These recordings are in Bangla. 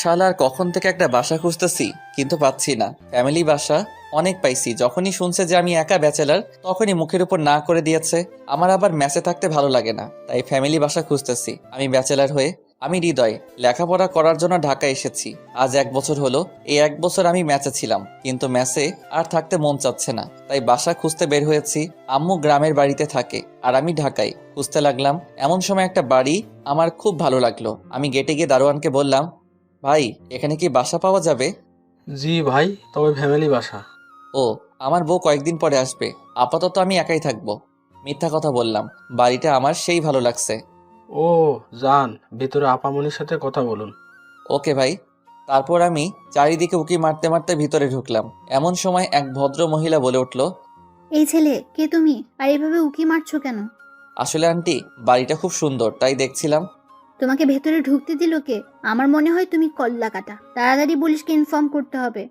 শালার কখন থেকে একটা বাসা খুঁজতেছি কিন্তু পাচ্ছি না। ফ্যামিলি বাসা অনেক পাইছি, যখনই শুনছে যে আমি একা ব্যাচেলার তখনই মুখের উপর না করে দিয়েছে। আমার আবার মেসে থাকতে ভালো লাগে না, তাই ফ্যামিলি বাসা খুঁজতেছি। আমি ব্যাচেলার হয়ে আমি হৃদয় লেখাপড়া করার জন্য ঢাকা এসেছি। আজ 1 বছর হলো। এই 1 বছর আমি ম্যাচে ছিলাম, কিন্তু ম্যাচে আর থাকতে মন চাচ্ছে না, তাই বাসা খুঁজতে বের হয়েছি। আম্মু গ্রামের বাড়িতে থাকে আর আমি ঢাকায়। খুঁজতে লাগলাম, এমন সময় একটা বাড়ি আমার খুব ভালো লাগলো। আমি গেটে গিয়ে দারোয়ানকে বললাম, ভাই এখানে কি বাসা পাওয়া যাবে? জি ভাই, তবে ফ্যামিলি বাসা। ও, আমার বউ কয়েকদিন পরে আসবে, আপাতত আমি একাই থাকবো। মিথ্যা কথা বললাম, বাড়িটা আমার সেই ভালো লাগছে। ও, যান ভিতরে আপামনির সাথে কথা বলুন। ওকে ভাই। তারপর আমি চারিদিকে উকি মারতে মারতে ভিতরে ঢুকলাম। এমন সময় এক ভদ্র মহিলা বলে উঠল, এই ছেলে কে তুমি, আর এভাবে উকি মারছো কেন? আসলে আন্টি, বাড়িটা খুব সুন্দর তাই দেখছিলাম। তোমাকে ভেতরে ঢুকতে দিল কে? আমার মনে হয় তুমি কল্লা কাটা। তাড়াতাড়ি পুলিশকে ইনফর্ম করতে হবে।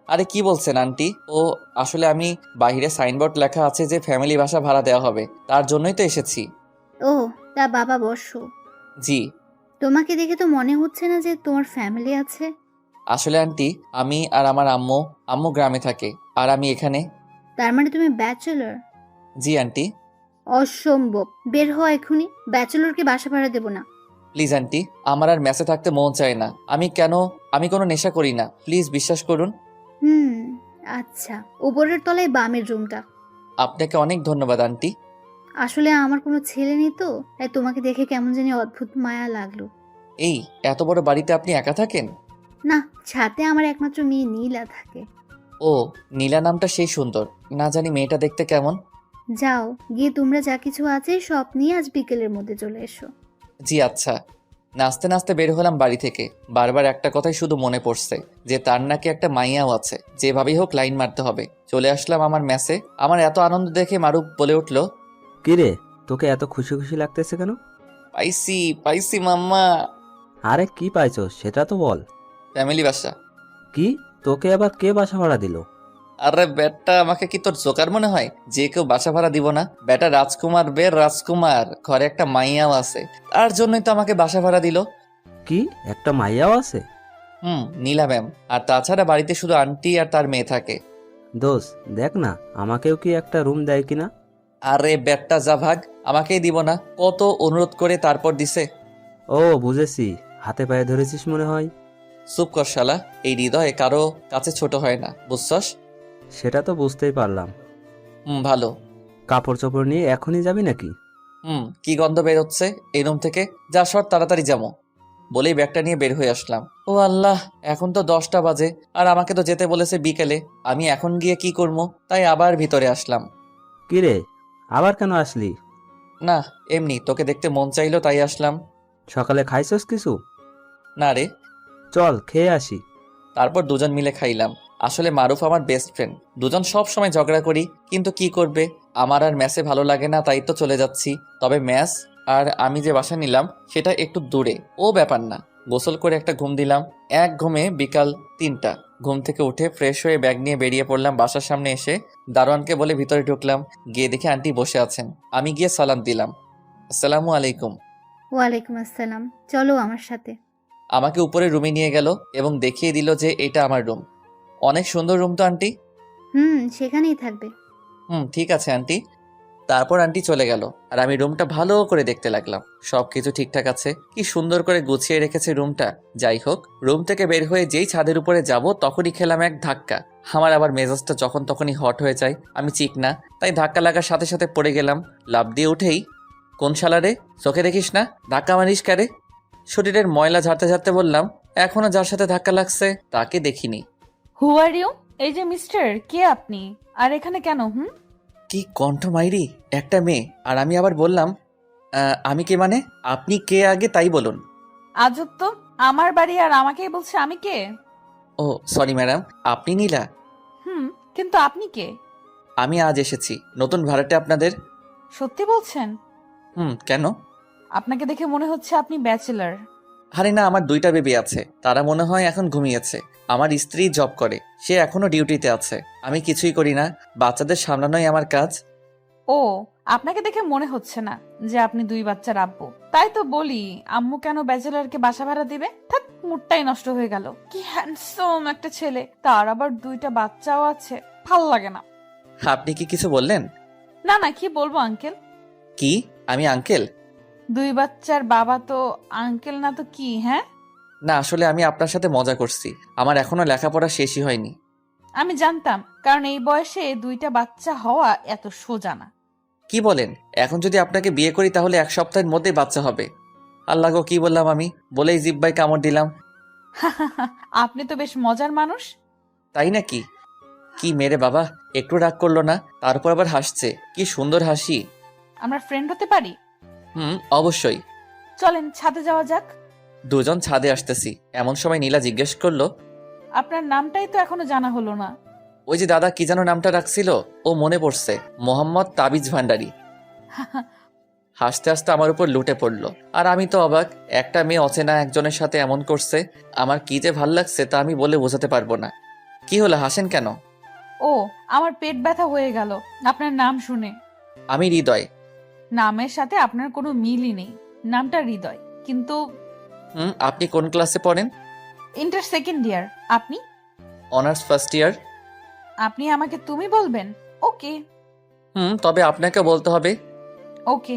আরে কি বলছেন আন্টি? ও, আসলে আমি বাইরে সাইনবোর্ড লেখা আছে যে ফ্যামিলি বাসা ভাড়া দেওয়া হবে, তার জন্যই তো এসেছি। ও, তা বাবা বসো। জি। তোমাকে দেখে তো মনে হচ্ছে না যে তোমার ফ্যামিলি আছে। আসলে আন্টি, আমি আর আমার আম্মু আম্মু গ্রামে থাকে আর আমি এখানে। তার মানে তুমি ব্যাচেলর? জি আন্টি। অসম্ভব, বের হও এখনই। ব্যাচেলরকে বাসা ভাড়া দেবো না। প্লিজ আন্টি, আমার আর মেসে থাকতে মন চায় না। আমি কোনো নেশা করি না, প্লিজ বিশ্বাস করুন। হুম, আচ্ছা। উপরের তলায় বামের রুমটা। আপনাকে অনেক ধন্যবাদ আন্টি। আসলে আমার কোনো ছেলে নেই তো, তাই তোমাকে দেখে কেমন জানি অদ্ভুত মায়া লাগলো। এই এত বড় বাড়িতে আপনি একা থাকেন? না, ছাদে আমার একমাত্র মেয়ে নীলা থাকে। ও, নীলা নামটা সেই সুন্দর। না জানি মেয়েটা দেখতে কেমন। যাও, গিয়ে তোমরা যা কিছু আছে সব নিয়ে আজ বিকেলের মধ্যে চলে এসো। জি আচ্ছা। নাচতে নাচতে বের হলাম বাড়ি থেকে। বারবার একটা কথাই শুধু মনে পড়ছে, যে তার নাকি একটা মাইয়াও আছে, যেভাবেই হোক লাইন মারতে হবে। চলে আসলাম আমার মেসে। আমার এত আনন্দ দেখে মারুফ বলে উঠল, কিরে, তোকে এত খুশি খুশি লাগতেছে কেন? পাইছি পাইছি মাম্মা। আরে কি পাইছো সেটা তো বল। ফ্যামিলি বাসা। কি? তোকে আবার কে বাসা ভাড়া দিল? আরে বেটা, আমাকে কি তোর জোকার মনে হয় যে কেউ বাসা ভাড়া দিব না? বেটা রাজকুমার, রাজকুমার, ঘরে একটা মাইয়াও আছে, তার জন্যই তো আমাকে বাসা ভাড়া দিল। কি, একটা মাইয়াও আছে? নীলা ম্যাম। আর তাছাড়া বাড়িতে শুধু আন্টি আর তার মেয়ে থাকে। দোষ, দেখ না আমাকেও কি একটা রুম দেয় কিনা। আরে বেটা যা ভাগ, আমাকেই দিব না, কত অনুরোধ করে তারপর দিছে। ও বুঝেছি, হাতে পায়ে ধরেছিস মনে হয়। চুপ কর শালা, এই হৃদয়ে কারো কাছে ছোট হয় না, বুঝছস? সেটা তো বুঝতেই পারলাম। ভালো। কাপড় চোপড় নিয়ে এখনই যাবি নাকি? কি গন্ধ বের হচ্ছে এই রুম থেকে, যা সর তাড়াতাড়ি যাবো। বলেই ব্যাগটা নিয়ে বের হয়ে আসলাম। ও আল্লাহ, এখন তো 10টা বাজে, আর আমাকে তো যেতে বলেছে বিকেলে। আমি এখন গিয়ে কি করবো, তাই আবার ভিতরে আসলাম। কিরে, আবার কেন আসলি? না, এমনি তোকে দেখতে মন চাইলো তাই আসলাম। সকালে খাইছস কিছু? না রে। চল খেয়ে আসি। তারপর দুজন মিলে খাইলাম। আসলে মারুফ আমার বেস্ট ফ্রেন্ড, দুজন সব সময় ঝগড়া করি, কিন্তু কি করবে, আমার আর ম্যাসে ভালো লাগে না তাই তো চলে যাচ্ছি। তবে ম্যাস আর আমি যে বাসা নিলাম সেটা একটু দূরে, ও ব্যাপার না। গোসল করে একটা ঘুম দিলাম। এক ঘুমে বিকাল 3টা। ঘুম থেকে উঠে ফ্রেশ হয়ে ব্যাগ নিয়ে বেরিয়ে পড়লাম। বাসার সামনে এসে দারোয়ানকে বলে ভিতরে ঢুকলাম। গিয়ে দেখে আন্টি বসে আছেন। আমি গিয়ে সালাম দিলাম, আসসালামু আলাইকুম। ওয়ালাইকুম আসসালাম, চলো আমার সাথে। আমাকে উপরে রুমে নিয়ে গেল এবং দেখিয়ে দিল যে এটা আমার রুম। অনেক সুন্দর রুম তো আন্টি? সেখানেই থাকবে। ঠিক আছে আন্টি। তারপর আন্টি চলে গেল আর আমি রুমটা ভালো করে দেখতে লাগলাম। সবকিছু ঠিকঠাক আছে, কি সুন্দর করে গুছিয়ে রেখেছে রুমটা। যাই হোক, রুম থেকে বের হয়ে যেই ছাদের উপরে যাব তখনই খেলাম এক ধাক্কা। আমার আবার মেজাজটা যখন তখনই হট হয়ে যায়, আমি চিক না, তাই ধাক্কা লাগার সাথে সাথে পড়ে গেলাম। লাফ দিয়ে উঠেই, কোন শালারে, চোখে দেখিস না, ধাক্কা মারিস কারে? শরীরের ময়লা ঝাড়তে ঝাড়তে বললাম, এখনো যার সাথে ধাক্কা লাগছে তাকে দেখিনি। হু আর ইউ? এই যে মিস্টার, কে আপনি? আর এখানে কেন? কি কণ্ঠ মাইরি, একটা মেয়ে, আর আমি আবার বললাম, আমি কে মানে? আপনি কে আগে তাই বলুন। আজব তো, আমার বাড়ি আর আমাকেই বলছে আমি কে? ও সরি ম্যাডাম, আপনি নীলা? হুম, কিন্তু আপনি কে? আমি আজ এসেছি নতুন ভাড়াটে আপনাদের। সত্যি বলছেন? কেন? আপনাকে দেখে মনে হচ্ছে আপনি ব্যাচেলার। আরে না, আমার 2টা বেবি আছে, তারা মনে হয় এখন ঘুমিয়েছে। আমার স্ত্রী জব করে, সে এখনো ডিউটিতে আছে। আমি কিছুই করি না, বাচ্চাদের সামলানোই আমার কাজ। ও, আপনাকে দেখে মনে হচ্ছে না যে আপনি 2 বাচ্চার আব্বু। তাই তো বলি, আম্মু কেন ব্যাচেলারকে বাসা ভাড়া দিবে? থাক, মুডটাই নষ্ট হয়ে গেল। কি হ্যান্ডসাম একটা ছেলে, তার আবার 2টা বাচ্চাও আছে। ভাল লাগে না। আপনি কি কিছু বললেন? না না, কি বলবো আঙ্কেল? কি? আমি আঙ্কেল? 2 বাচ্চার বাবা তো আঙ্কেল না তো কি? হ্যাঁ, না, আসলে আমি আপনার সাথে মজা করছি। আমার এখনো লেখাপড়া শেষই হয়নি। আমি জানতাম, কারণ এই বয়সে 2টা বাচ্চা হওয়া এত সোজা না। কি বলেন? এখন যদি আপনাকে বিয়ে করি তাহলে 1 সপ্তাহের মধ্যেই বাচ্চা হবে। আল্লাহ গো, কি বললাম আমি! বলেই জিব্বায় কামড় দিলাম। আপনি তো বেশ মজার মানুষ। তাই নাকি? কি মেরে বাবা, একটু রাগ করলো না, তারপর আবার হাসছে। কি সুন্দর হাসি! আমরা ফ্রেন্ড হতে পারি? অবশ্যই। চলেন ছাদে যাওয়া যাক। দুজন ছাদে আসতেছি এমন সময় নীলা জিজ্ঞেস করলো, আপনার নামটাই তো এখনো জানা হলো না। ওই যে দাদা কি যেন নামটা রাখছিল, ও মনে পড়ছে, মোহাম্মদ তাবিজ ভান্ডারী। হাসতে হাসতে আমার উপর লুটে পড়লো। আর আমি তো অবাক, একটা মেয়ে অচেনা একজনের সাথে এমন করছে। আমার কি যে ভাল লাগছে তা আমি বলে বোঝাতে পারবো না। কি হলো, হাসেন কেন? ও, আমার পেট ব্যথা হয়ে গেল আপনার নাম শুনে। আমি হৃদয়। নামের সাথে আপনার কোনো মিলই নেই। নামটা হৃদয়, কিন্তু আপনি কোন ক্লাসে পড়েন? Inter second year. আপনি? Honours first year. আপনি আমাকে তুমি বলবেন? ওকে। তবে আপনাকে বলতে হবে। ওকে।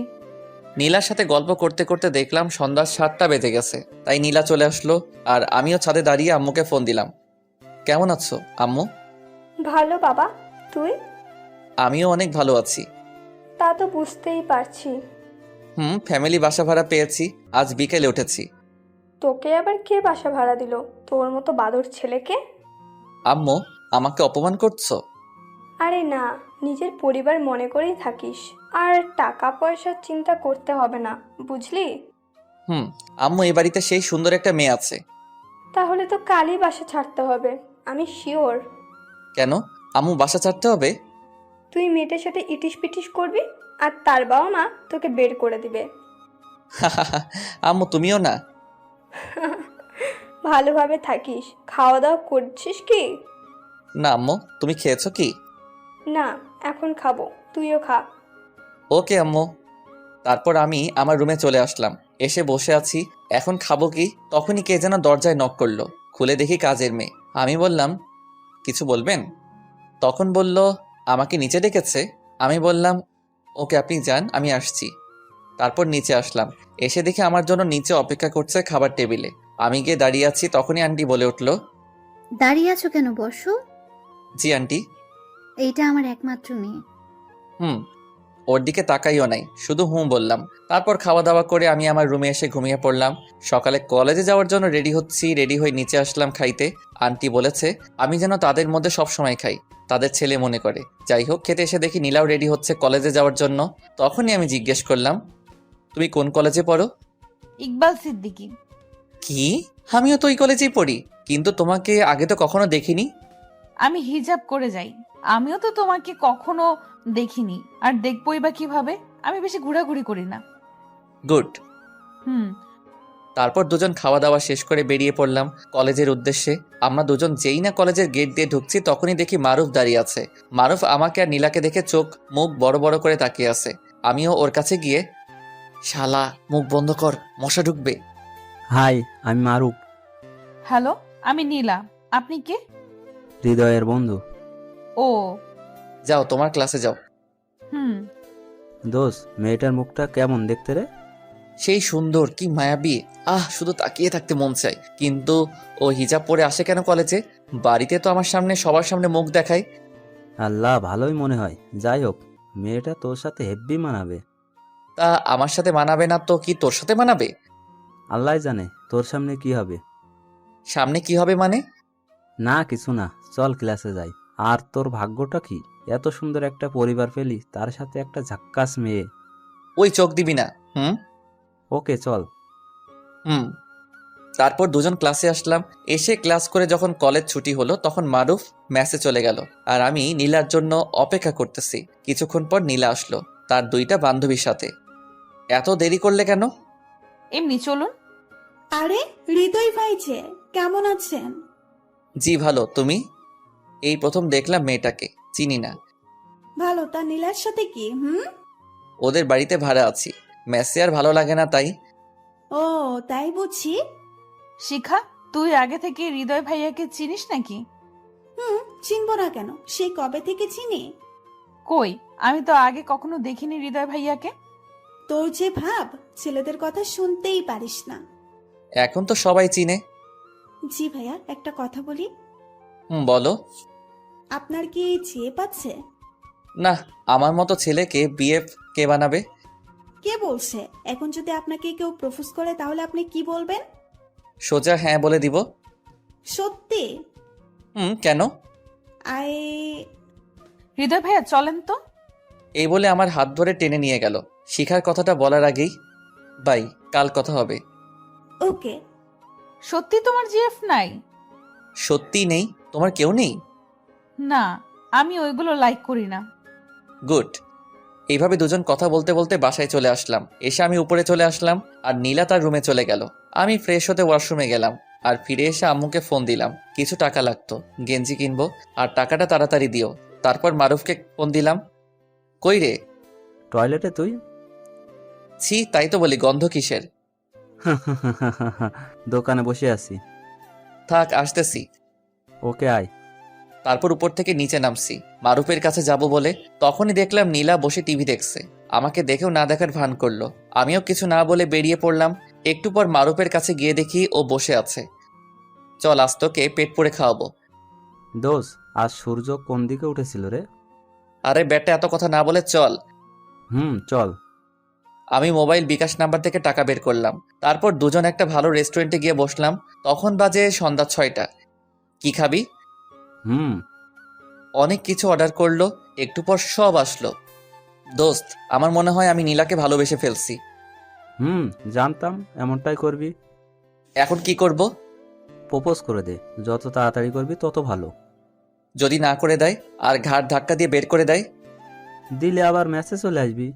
নীলার সাথে গল্প করতে করতে দেখলাম সন্ধ্যা 7টা বেজে গেছে। তাই নীলা চলে আসলো, আর আমিও ছাদে দাঁড়িয়ে আম্মুকে ফোন দিলাম। কেমন আছো আম্মু? ভালো বাবা, তুই? আমিও অনেক ভালো আছি। তা তো বুঝতেই পারছি। ফ্যামিলি বাসা ভাড়া পেয়েছি, আজ বিকেলে উঠেছি। তোকে আবার কে বাসা ভাড়া দিল? তোর মতো বাদর ছেলেকে? আম্মু, আমাকে অপমান করছো? আরে না, নিজের পরিবার মনে করেই থাকিস। আর টাকা পয়সার চিন্তা করতে হবে না, বুঝলি? আম্মু, এই বাড়িতে সেই সুন্দর একটা মেয়ে আছে। তাহলে তো কালই বাসা ছাড়তে হবে, আমি শিওর। কেন আম্মু, বাসা ছাড়তে হবে? তুই মেয়েটার সাথে ইটিস পিটিস করবি, আর তার বাবা মা তোকে বের করে দিবে। আম্মু, তুমিও না? ভালোভাবে থাকিস। খাওয়া দাওয়া করছিস কি? না আম্মু, তুমি খেয়েছো কি? না, এখন খাবো, তুইও খা। ওকে আম্মু। তারপর আমি আমার রুমে চলে আসলাম, এসে বসে আছি। এখন খাবো কি, তখনই কে যেন দরজায় নক করলো। খুলে দেখি কাজের মেয়ে। আমি বললাম, কিছু বলবেন? তখন বলল, আমাকে নিচে ডেকেছে। আমি বললাম, ওকে আপনি যান, আমি আসছি। তারপর নিচে আসলাম, এসে দেখি আমার জন্য নিচে অপেক্ষা করছে খাবার টেবিলে। আমি গিয়ে দাঁড়িয়ে আছি, তখনই আন্টি বলে উঠলো, দাঁড়িয়ে আছো কেন, বসো। জি আন্টি। এইটা আমার একমাত্র মেয়ে। ওর দিকে তাকাইও নাই, শুধু বললাম। তারপর খাওয়া দাওয়া করে আমি আমার রুমে এসে ঘুমিয়ে পড়লাম। সকালে কলেজে যাওয়ার জন্য রেডি হচ্ছি, রেডি হয়ে নিচে আসলাম খাইতে। আন্টি বলেছে আমি যেন তাদের মধ্যে সব সময় খাই, তাদের ছেলে মনে করে। যাই হোক, খেতে এসে দেখি নীলাও রেডি হচ্ছে কলেজে যাওয়ার জন্য। তখনই আমি জিজ্ঞেস করলাম, তুমি কোন কলেজে পড়ো? ইকবাল সিদ্দিকী। কি? আমিও তো ওই কলেজেই পড়ি, কিন্তু তোমাকে আগে তো কখনো দেখিনি। আমি হিজাব করে যাই। আমিও তো তোমাকে কখনো দেখিনি, আর দেখবই বা কিভাবে? আমি বেশি ঘোরাঘুরি করি না। গুড। হুম। তারপর দুজন খাওয়া দাওয়া শেষ করে বেরিয়ে পড়লাম কলেজের উদ্দেশ্যে। আমরা দুজন যেই না কলেজের গেট দিয়ে ঢুকছি, তখনই দেখি মারুফ দাঁড়িয়ে আছে। মারুফ আমাকে আর নীলাকে দেখে চোখ মুখ বড় বড় করে তাকিয়ে আছে। আমিও ওর কাছে গিয়ে, শালা মুখ বন্ধ কর, মশা ঢুকবে। হাই, আমি মারুফ, হ্যালো, আমি নীলা। আপনি কে? হৃদয়ের বন্ধু। ও। যাও তোমার ক্লাসে যাও। হুম। দোষ, মেয়েটার মুখটা কেমন দেখতে রে? সেই সুন্দর, কি মায়াবী। শুধু তাকিয়ে থাকতে মন চায়। কিন্তু ও হিজাব পরে আসে কেন কলেজে? বাড়িতে তো আমার সামনে সবার সামনে মুখ দেখায়। আল্লাহ, ভালোই মনে হয়। যাই হোক, মেয়েটা তোর সাথে হেব্বি মানাবে। তা আমার সাথে মানাবে না তো কি তোর সাথে মানাবে? আল্লাহ জানে তোর সামনে কি হবে। সামনে কি হবে মানে? না কিছু না, চল ক্লাসে যাই। আর তোর ভাগ্যটা কি, এত সুন্দর একটা পরিবার পেলি, তার সাথে একটা ঝাক্কাস মেয়ে। ওই চোখ দিবি না। ওকে চল। তারপর দুজন ক্লাসে আসলাম। এসে ক্লাস করে যখন কলেজ ছুটি হলো, তখন মারুফ ম্যাসে চলে গেল, আর আমি নীলার জন্য অপেক্ষা করতেছি। কিছুক্ষণ পর নীলা আসলো তার 2টা বান্ধবীর সাথে। এত দেরি করলে কেন? এমনি চলুন। আরে হৃদয় ভাই যে, কেমন আছেন? জি ভালো, তুমি? এই প্রথম দেখলাম মেয়েটাকে, চিনি না। ভালো, তা নীলার সাথে কি? ওদের বাড়িতে ভাড়া আছি, মেসে আর ভালো লাগে না তাই। ও, তাই বুঝি। শিখা, তুই আগে থেকে হৃদয় ভাইয়াকে চিনিস নাকি? চিনবো না কেন? সে কবে থেকে চিনি? কই, আমি তো আগে কখনো দেখিনি হৃদয় ভাইয়াকে। তোর যে ভাব, ছেলেদের কথা শুনতেই পারিস না। এখন তো সবাই চিনে। জি ভাইয়া, একটা কথা বলি। বলো। আপনার কি চেয়ে পাচ্ছে? না, আমার মতো ছেলেকে বিএফ কে বানাবে? কে বলছে? এখন যদি আপনাকে কেউ প্রপোজ করে তাহলে আপনি কি বলবেন? সোজা হ্যাঁ বলে দিব। সত্যি? কেন? আই হৃদয় ভাইয়া চলেন তো। এই বলে আমার হাত ধরে টেনে নিয়ে গেল। শিখার কথাটা বলার আগেই, বাই, কাল কথা হবে। ওকে। সত্যি তোমার জিএফ নাই? সত্যি নেই? তোমার কেউ নেই? না, আমি ওইগুলো লাইক করি না। গুড। এইভাবে দুজন কথা বলতে বলতে বাসায় চলে আসলাম। এসে আমি উপরে চলে আসলাম আর নীলা তার রুমে চলে গেল। আমি ফ্রেশ হতে ওয়াশরুমে গেলাম আর ফিরে এসে আম্মুকে ফোন দিলাম। কিছু টাকা লাগতো, গেঞ্জি কিনবো, আর টাকাটা তাড়াতাড়ি দিও। তারপর মারুফকে ফোন দিলাম। কই রে? টয়লেটে তুই? ছি, তাই তো বলি, গন্ধ কিসের? দোকানে বসে আছি। থাক, আসতেছি। ওকে, আয়। তারপর উপর থেকে নিচে নামছি মারুফের কাছে যাব বলে। তখনই দেখলাম নীলা বসে টিভি দেখছে। আমাকে দেখেও না দেখার ভান করলো। আমিও কিছু না বলে বেরিয়ে পড়লাম। একটু পর মারুফের কাছে গিয়ে দেখি ও বসে আছে। চল, আজ তোকে পেট পুড়ে খাওয়াবো। দোষ, আজ সূর্য কোন দিকে উঠেছিল রে? আরে বেটা, এত কথা না বলে চল। চল। আমি মোবাইল বিকাশ নাম্বার থেকে টাকা বের করলাম। তারপর দুজন একটা ভালো রেস্টুরেন্টে গিয়ে বসলাম। তখন বাজে সন্ধ্যা 6টা। কি খাবি? অনেক কিছু অর্ডার করলো। একটু পর সব আসলো। দোস্ত, আমার মনে হয় আমি নীলাকে ভালোবেসে ফেলছি। জানতাম এমনটাই করবি। এখন কি করব? প্রপোজ করে দে, যত তাড়াতাড়ি করবি তত ভালো। যদি না করে দেয় আর ঘাড় ধাক্কা দিয়ে বের করে দেয়? দিলে আবার মেসেজ চলে আসবি।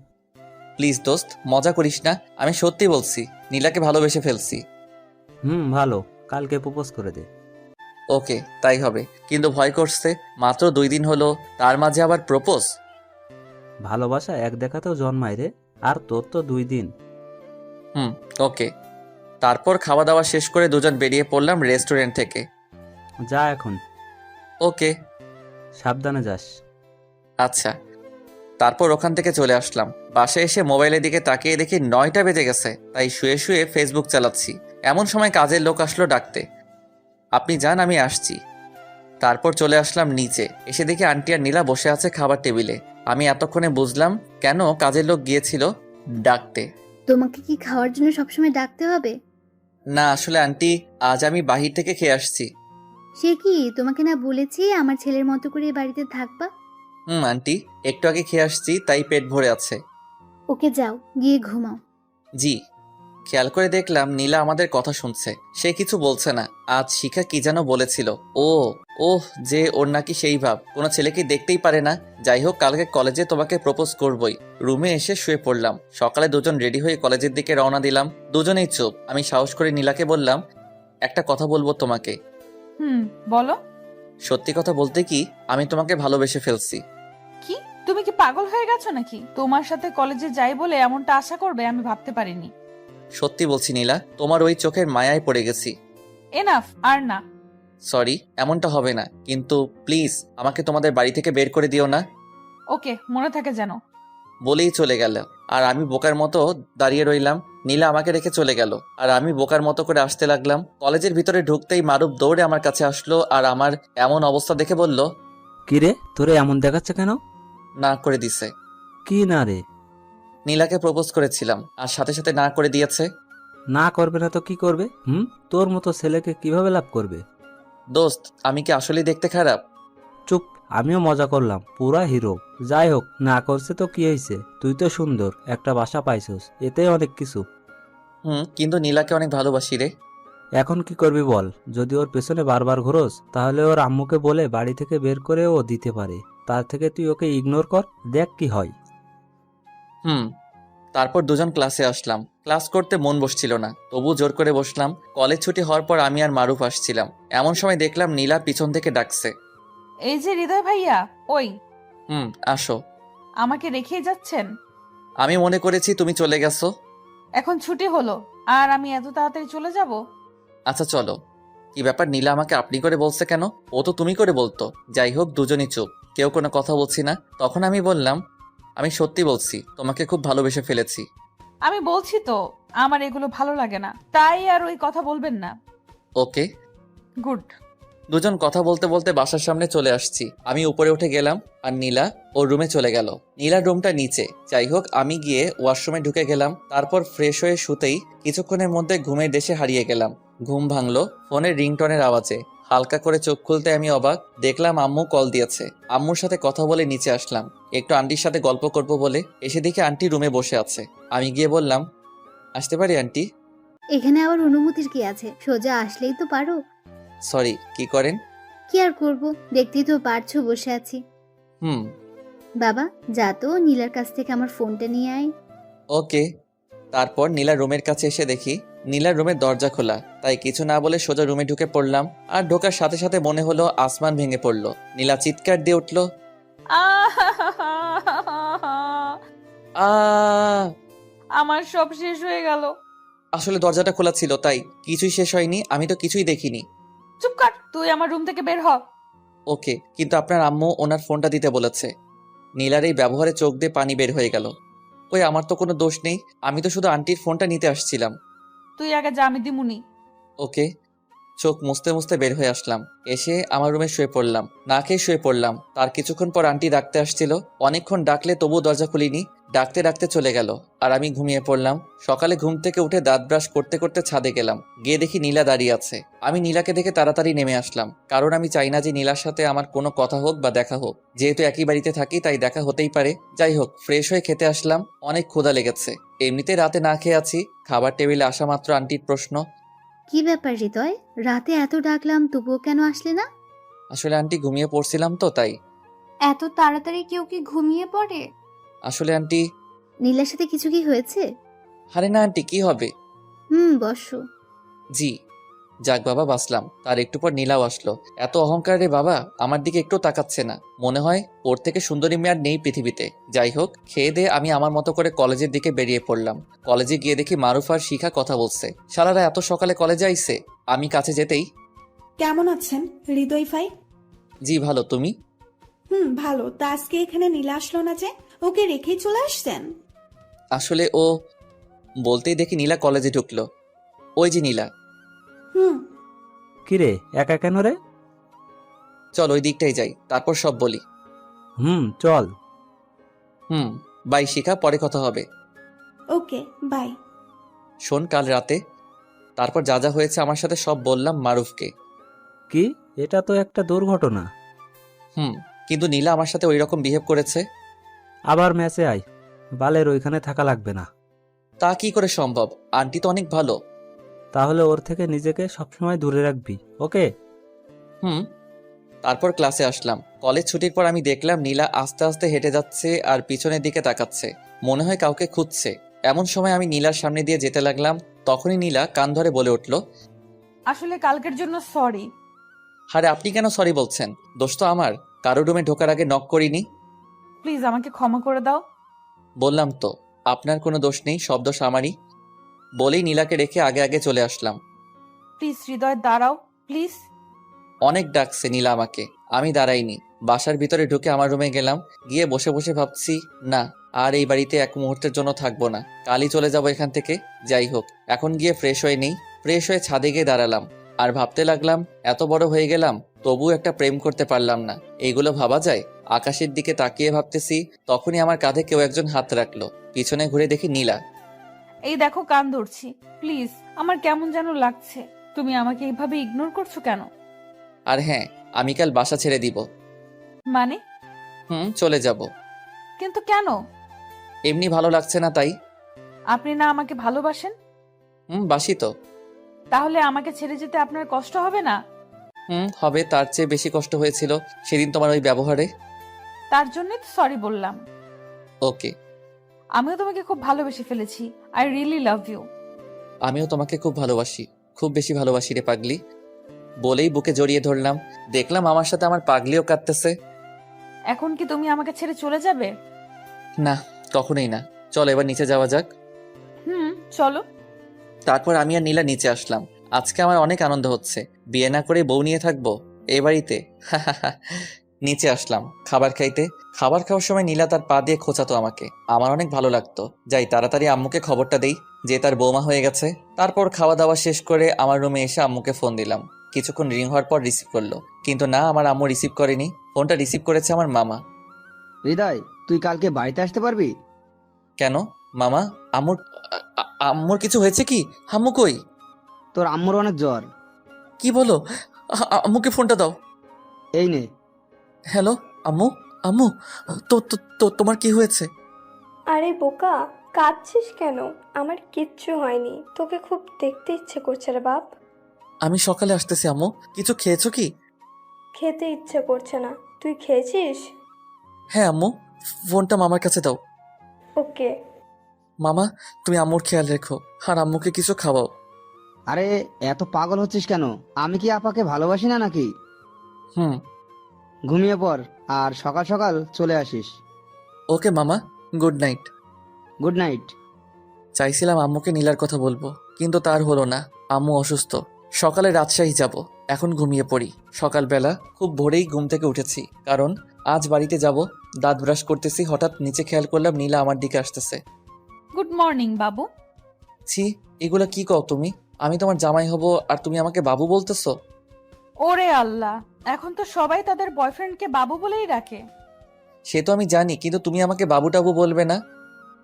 প্লিজ দোস্ত, মজা করিস না। আমি সত্যি বলছি, নীলাকে ভালোবেসে ফেলছি। ভালো, কালকে প্রপোজ করে দে। ওকে, তাই হবে। কিন্তু ভয় করছে, মাত্র 2 দিন হলো, তার মাঝে আবার প্রপোজ। ভালোবাসা এক দেখাতেও জন্মায় রে, আর তোর তো 2 দিন। ওকে। তারপর খাওয়া দাওয়া শেষ করে দুজন বেরিয়ে পড়লাম রেস্টুরেন্ট থেকে। যা এখন। ওকে। সাবধানে যাস। আচ্ছা। তারপর ওখান থেকে চলে আসলাম। বাসায় এসে মোবাইলের দিকে তাকিয়ে দেখি 9টা বেজে গেছে। তাই শুয়ে শুয়ে ফেসবুক চালাচ্ছি। এমন সময় কাজের লোক আসলো ডাকতে। আপনি যান, আমি আসছি। তারপর চলে আসলাম নিচে। এসে দেখি আন্টি আর নীলা বসে আছে খাবার টেবিলে। আমি এতক্ষণে বুঝলাম কেন কাজের লোক গিয়েছিল ডাকতে। তোমাকে কি খাওয়ার জন্য সবসময় ডাকতে হবে? না, আসলে আন্টি, আজ আমি বাহির থেকে খেয়ে আসছি। সে কি, তোমাকে না বলেছি আমার ছেলের মতো করে বাড়িতে থাকবা? আন্টি, একটু আগে খেয়ে আসছি, তাই পেট ভরে আছে। ওকে, যাও গিয়ে ঘুমাও। জি। খেয়াল করে দেখলাম নীলা আমাদের কথা শুনছে। সে কিছু বলছে না। আজ শিখা কি যেন বলেছিল। ওহ, যে ওর নাকি সেই ভাব, কোনো ছেলেকে দেখতেই পারে না। যাই হোক, কালকে কলেজে তোমাকে প্রপোজ করবই। রুমে এসে শুয়ে পড়লাম। সকালে দুজন রেডি হয়ে কলেজের দিকে রওনা দিলাম। দুজনেই চুপ। আমি সাহস করে নীলাকে বললাম, একটা কথা বলবো তোমাকে। বলো। সত্যি কথা বলতে কি, আমি তোমাকে ভালোবেসে ফেলছি। কি, তুমি কি পাগল হয়ে গেছো নাকি? তোমার সাথে কলেজে যাই বলে এমনটা আশা করবে আমি ভাবতে পারিনি। সত্যি বলছি নীলা, তোমার ওই চোখের মায়ায় পড়ে গেছি। এনাফ, আর না। সরি, এমনটা হবে না, কিন্তু প্লিজ আমাকে তোমাদের বাড়ি থেকে বের করে দিও না। ওকে, মনে থাকে যেন। বলেই চলে গেল। আর আমি বোকার মতো দাঁড়িয়ে রইলাম। নীলা আমাকে রেখে চলে গেল আর আমি বোকার মতো করে আসতে লাগলাম। কলেজের ভিতরে ঢুকতেই মারুফ দৌড়ে আমার কাছে আসলো আর আমার এমন অবস্থা দেখে বলল, কিরে, তোরে এমন দেখাচ্ছে কেন? না করে দিছে। কি না রে? নীলাকে প্রপোজ করেছিলাম আর সাথে সাথে না করে দিয়েছে। না করবে না তো কি করবে? তোর মতো ছেলেকে কিভাবে লাভ করবে? দোস্ত, আমি কি আসলেই দেখতে খারাপ? চুপ, আমিও মজা করলাম, পুরা হিরো। যাই হোক, না করছে তো কি হয়েছে? তুই তো সুন্দর, একটা বাসা পাইছস, এতে অনেক কিছু। কিন্তু নীলাকে অনেক ভালোবাসি রে। এখন কি করবি বল? যদি ওর পেছনে বারবার ঘোরস তাহলে ওর আম্মুকে বলে বাড়ি থেকে বের করে ও দিতে পারে। তার থেকে তুই ওকে ইগনোর কর, দেখ কি হয়। তারপর দুজন ক্লাসে আসলাম। ক্লাস করতে মন বসছিল না, তবু জোর করে বসলাম। কলেজ ছুটি হওয়ার পর আমি আর মারুফ আসছিলাম। এমন সময় দেখলাম নীলা পিছন থেকে ডাকছে। এই যে হৃদয় ভাইয়া, ওই। আসো। আমাকে রেখেই যাচ্ছেন? আমি মনে করেছি তুমি চলে গেছো। এখন ছুটি হলো আর আমি এত তাড়াতাড়ি চলে যাব? আচ্ছা চলো। কি ব্যাপার, নীলা আমাকে আপনি করে বলছে কেন? ও তো তুমি করে বলতো। যাই হোক, দুজনই চুপ, কেউ কোনো কথা বলছি না। তখন আমি বললাম, আমি সত্যি বলছি, তোমাকে খুব ভালোবেসে ফেলেছি। আমি বলছি তো আমার এগুলো ভালো লাগে না, তাই আর ওই কথা বলবেন না। ওকে। গুড। দুজন কথা বলতে বলতে বাসার সামনে চলে আসছি। আমি উপরে উঠে গেলাম আর নীলা ওর রুমে চলে গেল। নীলার রুমটা নিচে। যাই হোক, আমি গিয়ে ওয়াশরুমে ঢুকে গেলাম। তারপর ফ্রেশ হয়ে শুতেই কিছুক্ষণের মধ্যে ঘুমের দেশে হারিয়ে গেলাম। ঘুম ভাঙলো ফোনের রিংটনের আওয়াজে। হালকা করে চোখ খুলতে আমি অবাক, দেখলাম আম্মু কল দিয়েছে। আম্মুর সাথে কথা বলে নিচে আসলাম, একটু আন্টির সাথে গল্প করব বলে। এসে দেখি আন্টি রুমে বসে আছে। আমি গিয়ে বললাম, আসতে পারি আন্টি? এখানে আবার অনুমতির কি আছে, সোজা আসলেই তো পারো। সরি, কি করেন? কি আর করব, দেখতেই তো পারছো বসে আছি। হুম। বাবা যা তো, নীলার কাছ থেকে আমার ফোনটা নিয়ে আয়। ওকে। তারপর নীলার রুমের কাছে এসে দেখি নীলার রুমের দরজা খোলা। তাই কিছু না বলে সোজা রুমে ঢুকে পড়লাম। আর ঢোকার সাথে সাথে মনে হলো আসমান ভেঙে পড়লো। নীলা চিৎকার দিয়ে উঠলো, আ আমার সব শেষ হয়ে গেল। আসলে দরজাটা খোলা ছিল, তাই কিছুই শেষ হয়নি। আমি তো কিছুই দেখিনি। চুপ কর, তুই আমার রুম থেকে বের হ। ওকে, কিন্তু আপনার আম্মু ওনার ফোনটা দিতে বলেছে। নীলার এই ব্যবহারে চোখ দিয়ে পানি বের হয়ে গেল। ওই আমার তো কোনো দোষ নেই, আমি তো শুধু আন্টির ফোনটা নিতে আসছিলাম। তুই আগে যা, আমি দিমুনি। ওকে। চোখ মুছতে মুছতে বের হয়ে আসলাম। এসে আমার রুমে শুয়ে পড়লাম, না খেয়ে শুয়ে পড়লাম। তার কিছুক্ষণ পর আন্টি ডাকতে আসছিল। অনেকক্ষণ ডাকলে তবুও দরজা খুলিনি। ডাকতে ডাকতে চলে গেল আর আমি ঘুমিয়ে পড়লাম। সকালে ঘুম থেকে উঠে দাঁত ব্রাশ করতে করতে ছাদে গেলাম। গিয়ে দেখি নীলা দাঁড়িয়ে আছে। আমি নীলাকে দেখে তাড়াতাড়ি নেমে আসলাম, কারণ আমি চাই না যে নীলার সাথে আমার কোনো কথা হোক বা দেখা হোক। যেহেতু একই বাড়িতে থাকি তাই দেখা হতেই পারে। যাই হোক, ফ্রেশ হয়ে খেতে আসলাম। অনেক ক্ষুধা লেগেছে। এমনিতে রাতে না খেয়ে আছি। খাবার টেবিলে আসা মাত্র আন্টির প্রশ্ন, কি ব্যাপার হৃদয়, রাতে এত ডাকলাম তবুও কেন আসলে না? আসলে আন্টি ঘুমিয়ে পড়ছিলাম তো তাই। এত তাড়াতাড়ি কেউ কি ঘুমিয়ে পড়ে? আসলে আন্টি, নীলার সাথে কিছু কি হয়েছে? আরে না আন্টি, কি হবে? বসো। জি। যাক বাবা, বাঁচলাম। তার একটু পর নীলাও আসলো। এত অহংকার রে বাবা, আমার দিকে একটু তাকাচ্ছে না। মনে হয় ওর থেকে সুন্দরী মেয়ে আর নেই পৃথিবীতে। যাই হোক, খেয়ে দিয়ে আমি আমার মতো করে কলেজের দিকে বেরিয়ে পড়লাম। কলেজে গিয়ে দেখি মারুফ আর শিখা কথা বলছে। শালারা এত সকালে কলেজে আইছে। আমি কাছে যেতেই, কেমন আছেন হৃদয় ভাই? জি ভালো, তুমি? ভালো। তা আজকে এখানে নীলা আসলো না যে? ওকে রেখেই চলে আসছেন? আসলে ও, বলতেই দেখি নীলা কলেজে ঢুকলো। ওই যে নীলা। হুম। কিরে, একা কেন রে? চল ওই দিকটাই যাই, তারপর সব বলি। চল। বাই শিখা, পরে কথা হবে। ওকে, বাই। শোন, কাল রাতে তারপর যা যা হয়েছে আমার সাথে সব বললাম মারুফকে। কি? এটা তো একটা দুর্ঘটনা। কিন্তু নীলা আমার সাথে ওই রকম বিহেভ করেছে। আবার ম্যাচে আয়, বালের ওইখানে থাকা লাগবে না। তা কি করে সম্ভব? আন্টি তো অনেক ভালো। তাহলে ওর থেকে নিজেকে সবসময় দূরে রাখবি, ওকে? তারপর ক্লাসে আসলাম। কলেজ ছুটির পর আমি দেখলাম নীলা আস্তে আস্তে হেঁটে যাচ্ছে আর পিছনের দিকে তাকাচ্ছে, মনে হয় কাউকে খুঁজছে। এমন সময় আমি নীলার সামনে দিয়ে যেতে লাগলাম। তখনই নীলা কান ধরে বলে উঠল, আসলে কালকের জন্য সরি। আরে আপনি কেন সরি বলছেন? দোষ তো আমার। কারো রুমে ঢোকার আগে নক করিনি। প্লিজ আমাকে ক্ষমা করে দাও। বললাম তো, আপনার কোনো দোষ নেই, সব দোষ আমারই। বলেই নীলাকে রেখে আগে আগে চলে আসলাম। প্লিজ হৃদয়, দাঁড়াও প্লিজ। অনেক ডাকছে নীলা আমাকে, আমি দাঁড়াইনি। বাসার ভিতরে ঢুকে আমার রুমে গেলাম। গিয়ে বসে বসে ভাবছি, না আর এই বাড়িতে এক মুহূর্তের জন্য থাকবো না, কালই চলে যাব এখান থেকে। যাই হোক, এখন গিয়ে ফ্রেশ হয়ে নেই। ফ্রেশ হয়ে ছাদে গিয়ে দাঁড়ালাম আর ভাবতে লাগলাম, এত বড় হয়ে গেলাম তবু একটা প্রেম করতে পারলাম না। এইগুলো ভাবা যায়? আকাশের দিকে তাকিয়ে ভাবতেছি, তখনই আমার কাঁধে কেউ একজন হাত রাখলো। পিছনে ঘুরে দেখি নীলা। এই দেখো, কান ধরছি, প্লিজ। আমার কেমন যেন লাগছে। তুমি আমাকে এইভাবে ইগনোর করছো কেন? আর হ্যাঁ, আমি কাল বাসা ছেড়ে দিব। মানে? চলে যাব। কিন্তু কেন? এমনি ভালো লাগছে না তাই। আপনি না আমাকে ভালোবাসেন? বাসি তো। তাহলে আমাকে ছেড়ে যেতে আপনার কষ্ট হবে না? হবে, তার চেয়ে বেশি কষ্ট হয়েছিল সেদিন তোমার ওই ব্যবহারে। তার জন্যই তো সরি বললাম। ওকে। আমিও তোমাকে খুব ভালোবেসে ফেলেছি। I really love you. আমিও তোমাকে খুব ভালোবাসি, খুব বেশি ভালোবাসি রে পাগলি। বলেই বুকে জড়িয়ে ধরলাম। দেখলাম আমার সাথে আমার পাগলিও কাঁদতেছে। এখন কি তুমি আমাকে ছেড়ে চলে যাবে? না, কখনোই না। চল এবার নিচে যাওয়া যাক। চলো। তারপর আমি আর নীলা নিচে আসলাম। আজকে আমার অনেক আনন্দ হচ্ছে। বিয়ে না করে বউ নিয়ে থাকবো এই বাড়িতে। নিচে আসলাম খাবার খাইতে। খাবার খাওয়ার সময় নীলা তার পা দিয়ে খোঁচাতো আমাকে। আমার অনেক ভালো লাগতো। যাই তাড়াতাড়ি আম্মুকে খবরটা দেই যে তার বৌমা হয়ে গেছে। তারপর খাওয়া দাওয়া শেষ করে আমার রুমে এসে আম্মুকে ফোন দিলাম। কিছুক্ষণ রিং হওয়ার পর রিসিভ করলো, কিন্তু না, আমার আম্মু রিসিভ করেনি। ফোনটা রিসিভ করেছে আমার মামা। হৃদয়, তুই কালকে বাড়িতে আসতে পারবি? কেন মামা? আম্মুর আম্মুর কিছু হয়েছে কি? আম্মু কই? তোর আম্মুর অনেক জ্বর। কি বলো? আম্মুকে ফোনটা দাও। এই নে। হ্যালো আম্মু। আম্মু, তো তো তো তোমার কি হয়েছে? আরে বোকা, কাঁদছিস কেন? আমার কিচ্ছু হয়নি। তোকে খুব দেখতে ইচ্ছে করছে রে বাপ। আমি সকালে আসতেছি আম্মু। কিছু খেয়েছো কি? খেতে ইচ্ছে করছে না। তুই খেয়েছিস? হ্যাঁ আম্মু। ফোনটা মামার কাছে দাও। ওকে। মামা, তুমি আম্মুর খেয়াল রেখো আর আম্মুকে কিছু খাওয়াও। আরে এত পাগল হচ্ছিস কেন? আমি কি আপাকে ভালোবাসি না নাকি? হুম। ঘুমিয়ে পড় আর সকাল সকাল চলে আসিস। ওকে মামা, গুড নাইট। Good night. চাইছিলাম আম্মুকে নীলার কথা বলবো, কিন্তু তার হলো না। আম্মু অসুস্থ। সকালে রাজশাহী যাব। এখন ঘুমিয়ে পড়ি। সকালবেলা খুব ভোরেই ঘুম থেকে উঠেছি, কারণ আজ বাড়িতে যাব। দাঁত ব্রাশ করতেছি, হঠাৎ নিচে খেয়াল করলাম নীলা আমার দিকে আসতেছে। গুড মর্নিং বাবু। ছি, এগুলো কি কও তুমি? আমি তোমার জামাই হব আর তুমি আমাকে বাবু বলতেছো? ওরে আল্লাহ, এখন তো সবাই তাদের বয়ফ্রেন্ডকে বাবু বলেই ডাকে। সে তো আমি জানি, কিন্তু তুমি আমাকে বাবু টাবু বলবে না।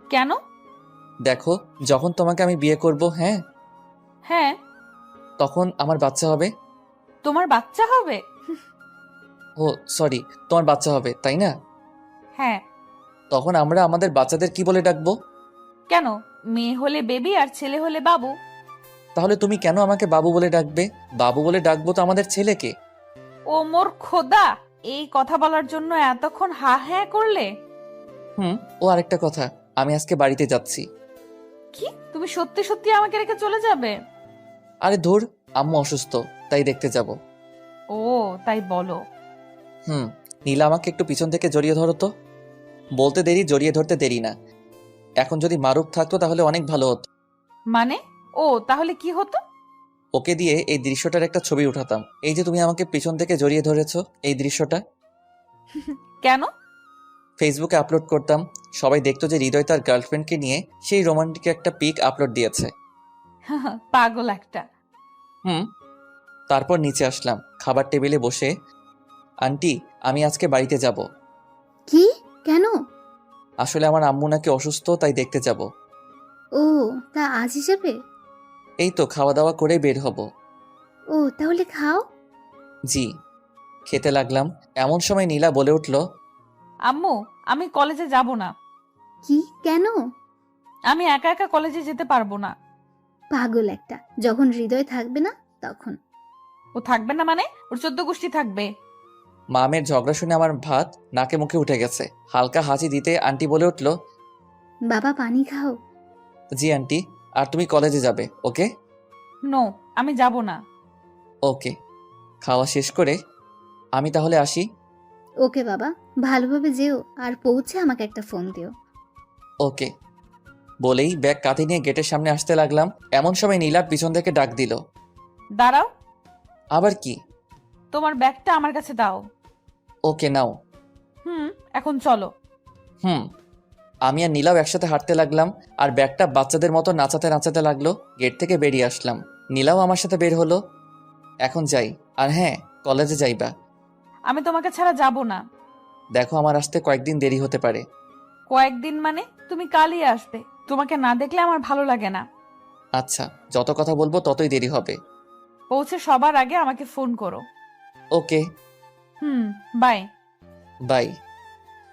কেন? দেখো, যখন তোমাকে আমি বিয়ে করব, হ্যাঁ, হ্যাঁ। তখন আমার বাচ্চা হবে। তোমার বাচ্চা হবে? ও সরি, তোমার বাচ্চা হবে, তাই না? হ্যাঁ। তখন আমরা আমাদের বাচ্চাদের কি বলে ডাকবো? কেন? মেয়ে হলে বেবি আর ছেলে হলে বাবু। তাহলে তুমি কেন আমাকে বাবু বলে ডাকবে? বাবু বলে ডাকবো তো আমাদের ছেলেকে। ও মোর খোদা, এই কথা বলার জন্য এতক্ষণ হা হ্যাঁ করলে? ও আরেকটা কথা, আমি আজকে বাড়িতে যাচ্ছি। কি, তুমি সত্যি সত্যি আমাকে রেখে চলে যাবে? আরে ধুর, আম্মু অসুস্থ, তাই দেখতে যাব। ও তাই বলো। নীলা আমাকে একটু পিছন থেকে জড়িয়ে ধরো তো। বলতে দেরি, জড়িয়ে ধরতে দেরি না। এখন যদি মারুফ থাকতো তাহলে অনেক ভালো হতো। মানে? ও তাহলে কি হতো? ওকে দিয়ে এই দৃশ্যটার একটা ছবি উঠাতাম। এই যে তুমি আমাকে পিছন থেকে জড়িয়ে ধরেছো, এই দৃশ্যটা কেন? ফেসবুকে আপলোড করতাম। সবাই দেখতো যে হৃদয় তার গার্লফ্রেন্ডকে নিয়ে সেই রোমান্টিক একটা পিক আপলোড দিয়েছে। পাগল একটা। তারপর নিচে আসলাম, খাবার টেবিলে বসে। আন্টি, আমি আজকে বাড়িতে যাব। কি? কেন? আসলে আমার আম্মু নাকি অসুস্থ, তাই দেখতে যাব। ও, তা আজ হিসাবে? এই তো খাওয়া দাওয়া করে বের হব। ও তাহলে খাও। জি। খেতে লাগলাম। এমন সময় নীলা বলে উঠল, আম্মু, আমি কলেজে যাব না। কি? কেন? আমি একা একা কলেজে যেতে পারবো না। পাগল একটা। যখন হৃদয় থাকবে না তখন। ও থাকবে না মানে? ওর 14 গোষ্ঠী থাকবে। মামের ঝগড়া শুনে আমার ভাত নাকে মুখে উঠে গেছে। হালকা হাসি দিতে আন্টি বলে উঠল, বাবা পানি খাও। জি আন্টি। আর তুমি কলেজে যাবে, ওকে? নো, আমি যাব না। ওকে। খাওয়া শেষ করে আমি তাহলে আসি। ওকে বাবা, ভালোভাবে যেও আর পৌঁছে আমাকে একটা ফোন দিও। ওকে। বলেই ব্যাগ কাঁধে নিয়ে গেটের সামনে আসতে লাগলাম। এমন সময় নীলা পিছন থেকে ডাক দিল, দাঁড়াও। আবার কি? তোমার ব্যাগটা আমার কাছে দাও। ওকে নাও। এখন চলো। আমি আর নীলাও একসাথে হাঁটতে লাগলাম, আর ব্যাগটা বাচ্চাদের মতো নাচাতে নাচাতে লাগলো। গেট থেকে বেরিয়ে আসলাম। নীলাও আমার সাথে বের হলো। এখন যাই। আর হ্যাঁ, কলেজে যাইবা। আমি তোমাকে ছাড়া যাব না। দেখো, আমার আসতে কয়েকদিন দেরি হতে পারে। কয়েকদিন মানে? তুমি কালই আসবে। তোমাকে না দেখলে আমার ভালো লাগে না। আচ্ছা, যত কথা বলবো ততই দেরি হবে। পৌঁছে সবার আগে আমাকে ফোন করো। ওকে। বাই। বাই।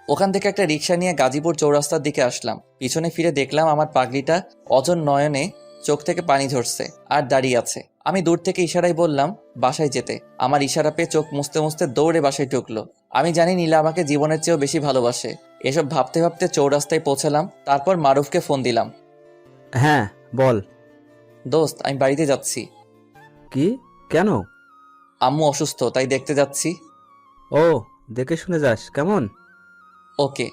ওখান থেকে একটা রিক্সা নিয়ে গাজীপুর চৌরাস্তার দিকে আসলাম। পিছনে ফিরে দেখলাম আমার পাগলিটা অজন নয়নে চোখ থেকে পানি ঝরছে আর দাঁড়িয়ে আছে। আমি দূর থেকে ইশারায় বললাম বাসায় যেতে। আমার ইশারা পেয়ে চোখ মুছতে মুছতে দৌড়ে বাসায় ঢুকলো। আমি জানি নীলা আমাকে জীবনের চেয়েও বেশি ভালোবাসে। এসব ভাবতে ভাবতে চৌরাস্তায় পৌঁছালাম। তারপর মারুফকে ফোন দিলাম। হ্যাঁ বল। দোস্ত, আমি বাড়িতে যাচ্ছি। কি? কেন? আম্মু অসুস্থ, তাই দেখতে যাচ্ছি। ও, দেখে শুনে যাস। কেমন? ওকে।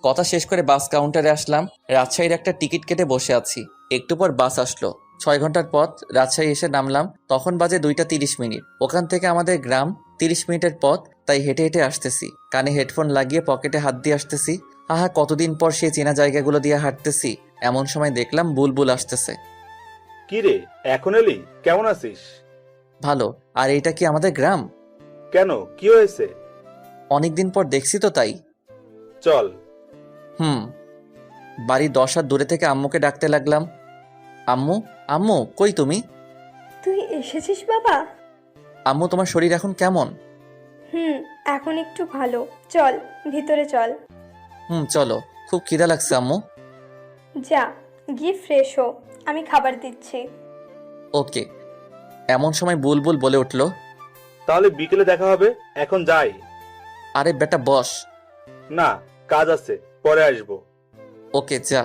কথা শেষ করে বাস কাউন্টারে আসলাম। রাজশাহীর একটা টিকিট কেটে বসে আছি। একটু পর বাস আসলো। 6 ঘন্টার পথ। রাজশাহী এসে নামলাম, তখন বাজে 2:30। ওখান থেকে আমাদের গ্রাম 30 মিনিটের পথ, তাই হেঁটে হেঁটে আসতেছি। কানে হেডফোন লাগিয়ে পকেটে হাত দিয়ে আসতেছি। আহা, কতদিন পর সেই চেনা জায়গাগুলো দিয়ে হাঁটতেছি। এমন সময় দেখলাম বুলবুল আসতেছে। কি রে, এখন এলি? কেমন আছিস? ভালো। আর এইটা কি আমাদের গ্রাম? কেন, কি হয়েছে? অনেকদিন পর দেখছি তো, তাই। চল। বাড়ির 10 হাত দূরে থেকে আম্মুকে ডাকতে লাগলাম। আম্মু, আম্মু, কই তুমি? তুই এসেছিস বাবা? আম্মু, তোমার শরীর এখন কেমন? এখন একটু ভালো। চল ভিতরে চল। চলো। খুব খিদা লাগছে আম্মু। যা, গিয়ে ফ্রেশ হো, আমি খাবার দিচ্ছি। ওকে। এমন সময় বুলবুল বলে উঠল, তাহলে বিকেলে দেখা হবে, এখন যাই। আরে বেটা বস। না, কাজ আছে, পরে আসবো। ওকে, যা।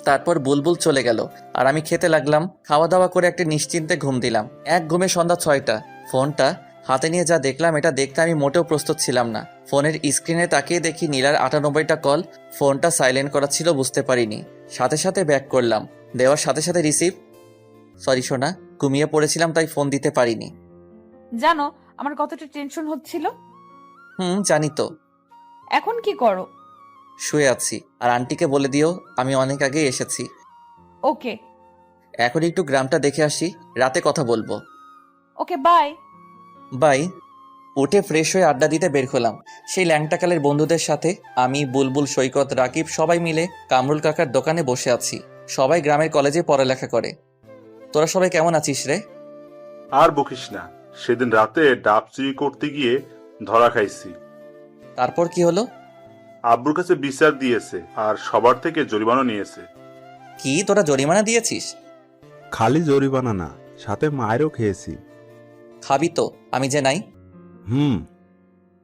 তারপর বুলবুল চলে গেল আর আমি খেতে লাগলাম। খাওয়া দাওয়া করে একটা নিশ্চিন্তে ঘুম দিলাম। এক ঘুমে সন্ধ্যা 6টা। ফোনটা হাতে নিয়ে যা দেখলাম, এটা দেখতে আমি মোটেও প্রস্তুত ছিলাম না। ফোনের স্ক্রিনে তাকিয়ে দেখি নীলার 98টা কল। ফোনটা সাইলেন্ট করা ছিল, বুঝতে পারিনি। সাথে সাথে ব্যাক করলাম। দেওয়ার সাথে সাথে রিসিভ। সরি সোনা, ঘুমিয়ে পড়েছিলাম তাই ফোন দিতে পারিনি। জানো আমার কতটা টেনশন হচ্ছিল। জানি তো। এখন কি করো? শুয়ে আছি। আর আন্টিকে বলে দিও আমি অনেক আগেই এসেছি। ওকে। এখন একটু গ্রামটা দেখে আসি, রাতে কথা বলবো। ওকে, বাই। বাই। উঠে ফ্রেশ হয়ে আড্ডা দিতে বের হলাম সেই ল্যাংটাকালের বন্ধুদের সাথে। আমি, বুলবুল, সৈকত, রাকিব সবাই মিলে কামরুল কাকার দোকানে বসে আছি। সবাই গ্রামের কলেজে পড়ালেখা করে। তোরা সবাই কেমন আছিস রে? আর বকিস না, সেদিন রাতে ডাব চুরি করতে গিয়ে ধরা খাইছি। তারপর কি হলো? আব্বুর কাছে বিচার দিয়েছে আর সবার থেকে জরিমানা নিয়েছে। কি, তোরা জরিমানা দিয়েছিস? খালি জরিমানা না, সাথে মায়েরও খেয়েছি। খাবি তো, আমি যে নাই।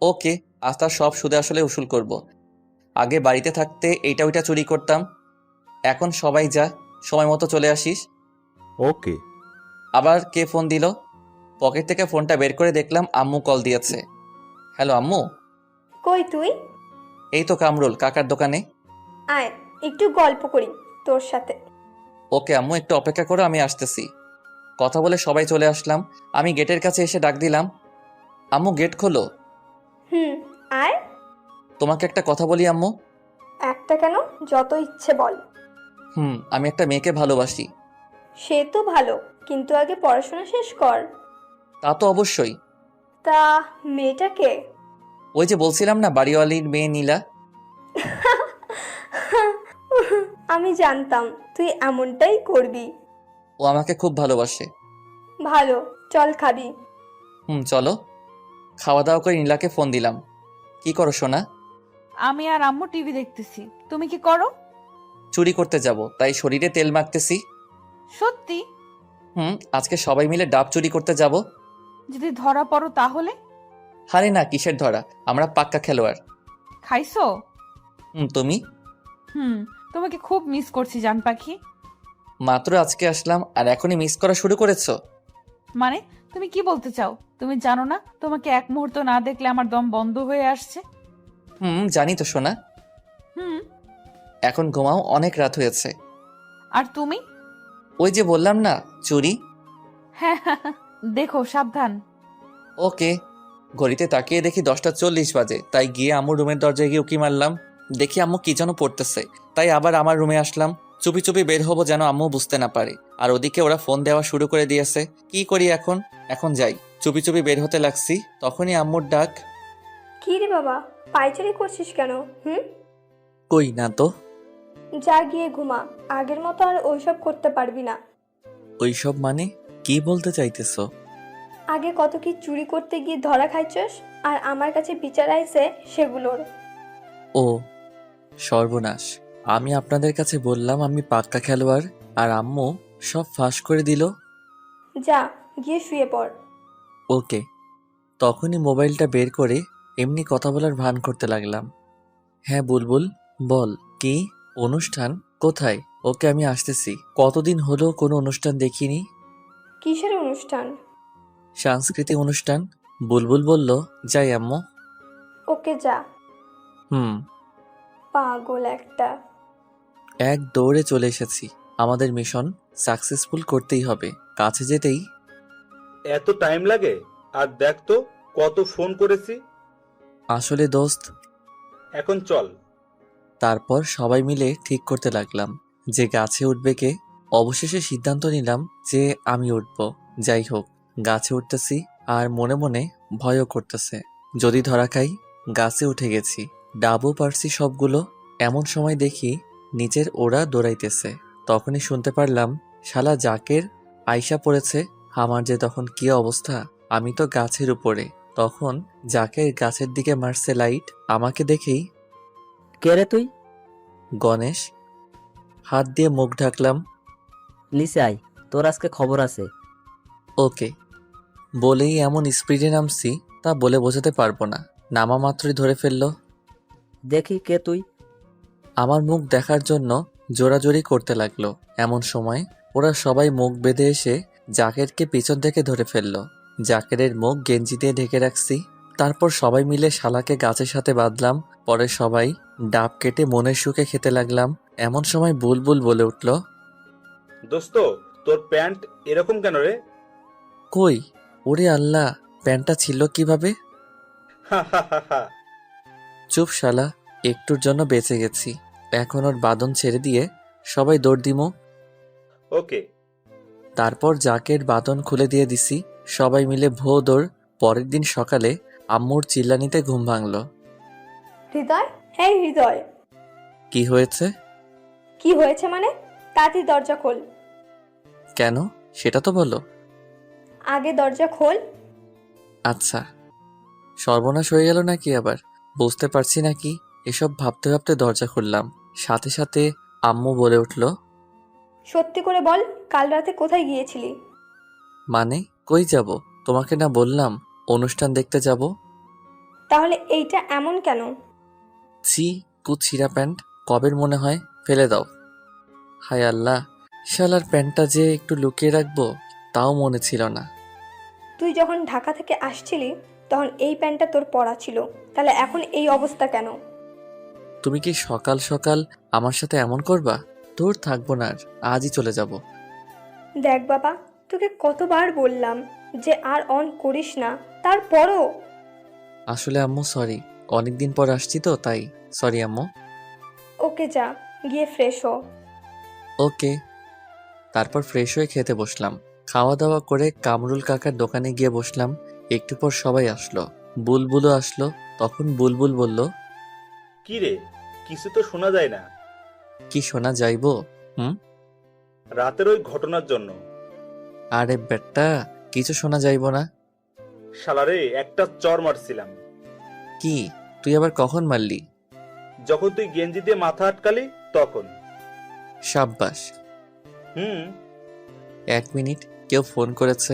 ওকে, আজ তার সব সুদে আসলে উসুল করব। আগে বাড়িতে থাকতে এইটা ওইটা চুরি করতাম। এখন সবাই যা, সময় মতো চলে আসিস। ওকে। আবার কে ফোন দিল? পকেট থেকে ফোনটা বের করে দেখলাম আম্মু কল দিয়েছে। হ্যালো আম্মু। কই তুই? এই তো কামরুল কাকার দোকানে। আয়, একটু গল্প করি তোর সাথে। ওকে আম্মু, একটু অপেক্ষা করো, আমি আসতেছি। কথা বলে সবাই চলে আসলাম। আমি গেটের কাছে এসে ডাক দিলাম, আম্মু গেট খোলো। আয়। তোমাকে একটা কথা বলি আম্মু। একটা কেন, যত ইচ্ছে বল। আমি একটা মেয়েকে ভালোবাসি। সে তো ভালো, কিন্তু আগে পড়াশোনা শেষ কর। তা তো অবশ্যই। তা মেয়েটাকে? ওই যে বলছিলাম না, বাড়িওয়ালির মেয়ে নীলা। আমি জানতাম তুই এমনটাই করবি। ও আমাকে খুব ভালোবাসে। ভালো, চল খাবি। চলো। খাওয়া দাওয়া করে নীলাকে ফোন দিলাম। কি করো সোনা? আমি আর আম্মু টিভি দেখতেছি। তুমি কি করো? চুরি করতে যাব, তাই শরীরে তেল মাখতেছি। সত্যি? আজকে সবাই মিলে ডাব চুরি করতে যাব। যদি ধরা পড়ো তাহলে? আরে না, কিসের ধরা, আমরা পাক্কা খেলোয়াড়। খাইছো? তুমি? তোমাকে খুব মিস করছি জান পাখি। মাত্র আজকে আসলাম আর এখনই মিস করা শুরু করেছো? মানে তুমি কি বলতে চাও? তুমি জানো না তোমাকে এক মুহূর্ত না দেখলে আমার দম বন্ধ হয়ে আসছে। জানি তো সোনা। এখন ঘুমাও, অনেক রাত হয়েছে। আর তুমি? ওই যে বললাম না, চুরি। হ্যাঁ, দেখো সাবধান। ওকে। ঘড়িতে তাকিয়ে দেখি 10:40 বাজে, তাই গিয়ে আম্মুর রুমের দরজায় গিয়ে উকি মারলাম। দেখি আম্মু কি যেন পড়তেছে, তাই আবার আমার রুমে আসলাম। চুপি চুপি বের হবো যেন আম্মু বুঝতে না পারে। আর ওদিকে ওরা ফোন দেওয়া শুরু করে দিয়েছে। কি করি এখন? এখন যাই। চুপি চুপি বের হতে লাগছি, তখনই আম্মুর ডাক। কি রে বাবা, পায়চারি করছিস কেন? কই না তো। যা গিয়ে ঘুমা, আগের মতো আর ওইসব করতে পারবি না। ওইসব মানে কি বলতে চাইতেছো? আগে কত কি চুরি করতে গিয়ে ধরা খাইছস, আর আমার কাছে বিচার আইছে সেগুলোর। ও সর্বনাশ, আমি আপনাদের কাছে বললাম আমি পাক্কা খেলোয়াড়, আর আম্মু সব ফাঁস করে দিল। যা গিয়ে শুয়ে পড়। ওকে। তখনই মোবাইলটা বের করে এমনি কথা বলার ভান করতে লাগলাম। হ্যাঁ বুলবুল, বল। কি অনুষ্ঠান? কোথায়? ওকে, আমি আসতেছি। কতদিন হলো কোনো অনুষ্ঠান দেখিনি। কিসের অনুষ্ঠান? সাংস্কৃতিক অনুষ্ঠান। বুলবুল বলল, যাই আম্মু। ওকে যা। হুম। পাগল একটা। এক দৌড়ে চলে এসেছি। আমাদের মিশন সাকসেসফুল করতেই হবে। কাছে যেতেই এত টাইম লাগে? আর দেখ তো কত ফোন করেছি। আসলে দোস্ত, এখন চল। তারপর সবাই মিলে ঠিক করতে লাগলাম যে গাছে উঠবে কে। অবশেষে সিদ্ধান্ত নিলাম যে আমি উঠব। যাই হোক, গাছে উঠতেছি আর মনে মনে ভয়ও করতেছে, যদি ধরা খাই। গাছে উঠে গেছি, ডাবও পারছি সবগুলো। এমন সময় দেখি নিচের ওরা দৌড়াইতেছে। তখনই শুনতে পারলাম শালা জাকের আইসা পড়েছে। আমার যে তখন কি অবস্থা! আমি তো গাছের উপরে। তখন জাকের গাছের দিকে মারছে লাইট। আমাকে দেখেই কে রে তুই? গণেশ। হাত দিয়ে মুখ ঢাকলাম। নিচে আয়, তোর আজকে খবর আছে। ওকে বলেই এমন স্পিডে নামছি তা বলে বোঝাতে পারবো না। নামা মাত্রই ধরে ফেললো। দেখি কে তুই। আমার মুখ দেখার জন্য জোরাজোরি করতে লাগলো। এমন সময় ওরা সবাই মুখ বেঁধে এসে জাকেরকে পিছন থেকে ধরে ফেললো। জাকেরের মুখ গেঞ্জি দিয়ে ঢেকে রাখছি। তারপর সবাই মিলে শালাকে গাছের সাথে বাঁধলাম। পরে সবাই ডাব কেটে মনের সুখে খেতে লাগলাম। এমন সময় বুলবুল বলে উঠল, দোস্ত, তোর প্যান্ট এরকম কেন রে? কই? ওরে আল্লাহ, প্যান্টটা ছিল কিভাবে? হা হা হা হা। চুপ শালা, একটুর জন্য বেঁচে গেছি। এখন ওর বাঁধন ছেড়ে দিয়ে সবাই দৌড় দিমো। ওকে। তারপর জাকের বাঁধন খুলে দিয়ে দিছি। সবাই মিলে ভো দৌড়। পরের দিন সকালে আম্মুর চিল্লানিতে ঘুম ভাঙলো। হৃদয়, হ্যাঁ হৃদয়। কি হয়েছে? কি হয়েছে মানে? তাড়াতাড়ি দরজা খোল। কেন সেটা তো বলো। আগে দরজা খোল। আচ্ছা। সর্বনাশ হয়ে গেল নাকি আবার? বুঝতে পারছি নাকি। এসব ভাবতে ভাবতে দরজা খুললাম। সাথে সাথে আম্মু বলে উঠল, সত্যি করে বল, কাল রাতে কোথায় গিয়েছিলি? মানে কই যাব? তোমাকে না বললাম অনুষ্ঠান দেখতে যাব। তাহলে এইটা এমন কেন? ছি, কুছিরা প্যান্ট, কবের মনে হয়, ফেলে দাও। হায় আল্লাহ, শালার প্যান্টটা যে একটু লুকিয়ে রাখবো তাও মনে ছিল না। তুই যখন ঢাকা থেকে আসছিলি তখন এই প্যান্টটা তোর পরা ছিল, তাহলে এখন এই অবস্থা কেন? তুমি কি সকাল সকাল আমার সাথে এমন করবা? তোর থাকবো না আর, আজই চলে যাব। দেখ বাবা, তোকে কতবার বললাম যে আর অন করিস না, তারপরও। আসলে আম্মু সরি, অনেকদিন পর আসছি তো তাই। সরি আম্মু। ওকে যা, গিয়ে ফ্রেশ হ। ওকে। তারপর ফ্রেশ হয়ে খেতে বসলাম। খাওয়া দাওয়া করে কামরুল কাকার দোকানে গিয়ে বসলাম। একটু পর সবাই আসলো। বুলবুলও আসলো। তখন বুলবুল বলল, কি রে, কিছু তো শোনা যায় না। কি শোনা যাইবো? রাতের ওই ঘটনার জন্য। আরে বেটা, কিছু শোনা যাইবো না। শালারে একটা চর মারছিলাম। কি? তুই আবার কখন মারলি? যখন তুই গেঞ্জি দিয়ে মাথা আটকালি তখন। সাব্বাস। হুম। 1 মিনিট, কেউ ফোন করেছে।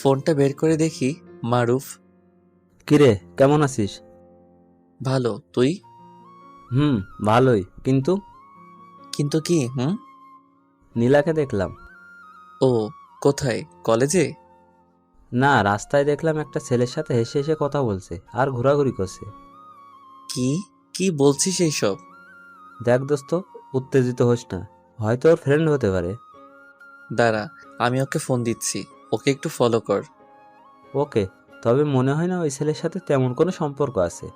ফোনটা বের করে দেখি মারুফ। কিরে, কেমন আছিস? ভালো, তুই? ভালোই, কিন্তু কিন্তু কি? নীলাকে দেখলাম। ও, কোথায়? কলেজে? না, রাস্তায় দেখলাম একটা ছেলের সাথে হেসে হেসে কথা বলছে আর ঘোরাঘুরি করছে। কি কি বলছিস এইসব? দেখ দোস্ত, উত্তেজিত হোস না, হয়তো ওর ফ্রেন্ড হতে পারে। দাঁড়া, আমি ওকে ফোন দিচ্ছি। ওকে একটু ফলো কর। ওকে, তবে মনে হয় না ওই ছেলের সাথে তেমন কোনো সম্পর্ক আছে।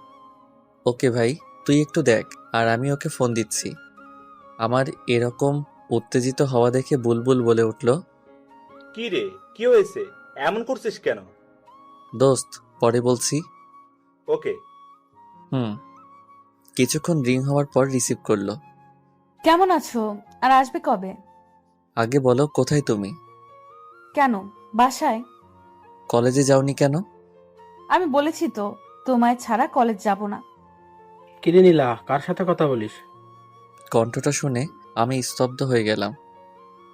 ওকে ভাই, তুই একটু দেখ। আর আমি ওকে ফোন দিচ্ছি। আমার এরকম উত্তেজিত হওয়া দেখে বুলবুল বলে উঠল, কি রে, কি হয়েছে? এমন করছিস কেন? দোস্ত, পরে বলছি। ওকে। কিছুক্ষণ রিং হওয়ার পর রিসিভ করলো। কেমন আছো? আর আসবে কবে? আগে বলো, কোথায় তুমি? কেন, বাসায়। কলেজে যাওনি কেন? আমি বলেছি তো, তোমায় ছাড়া কলেজ যাব না। কিরে নীলা, কার সাথে কথা বলিস? কণ্ঠটা শুনে আমি স্তব্ধ হয়ে গেলাম।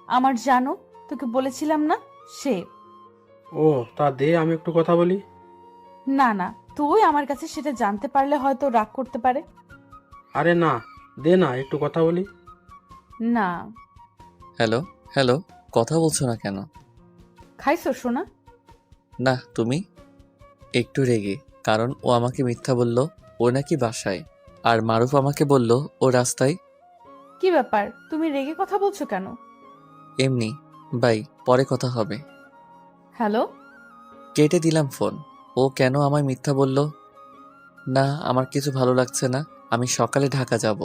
আমার জানো, তোকে বলেছিলাম না, সে। ও, তা দে আমি একটু কথা বলি। না না, তুই আমার কাছে সেটা জানতে পারলে হয়তো রাগ করতে পারে। আরে না, দে না একটু কথা বলি। না। হ্যালো হ্যালো, কথা বলছো না কেন? খাইছো সোনা? না, তুমি? একটু রেগে, কারণ ও আমাকে মিথ্যা বলল ও নাকি বাসায়। আর মারুফ আমাকে বলল ও রাস্তায়। কি ব্যাপার, তুমি রেগে কথা বলছো কেন? এমনি, বাই, পরে কথা হবে। হ্যালো। কেটে দিলাম ফোন। ও কেন আমায় মিথ্যা বলল? না, আমার কিছু ভালো লাগছে না। আমি সকালে ঢাকা যাব।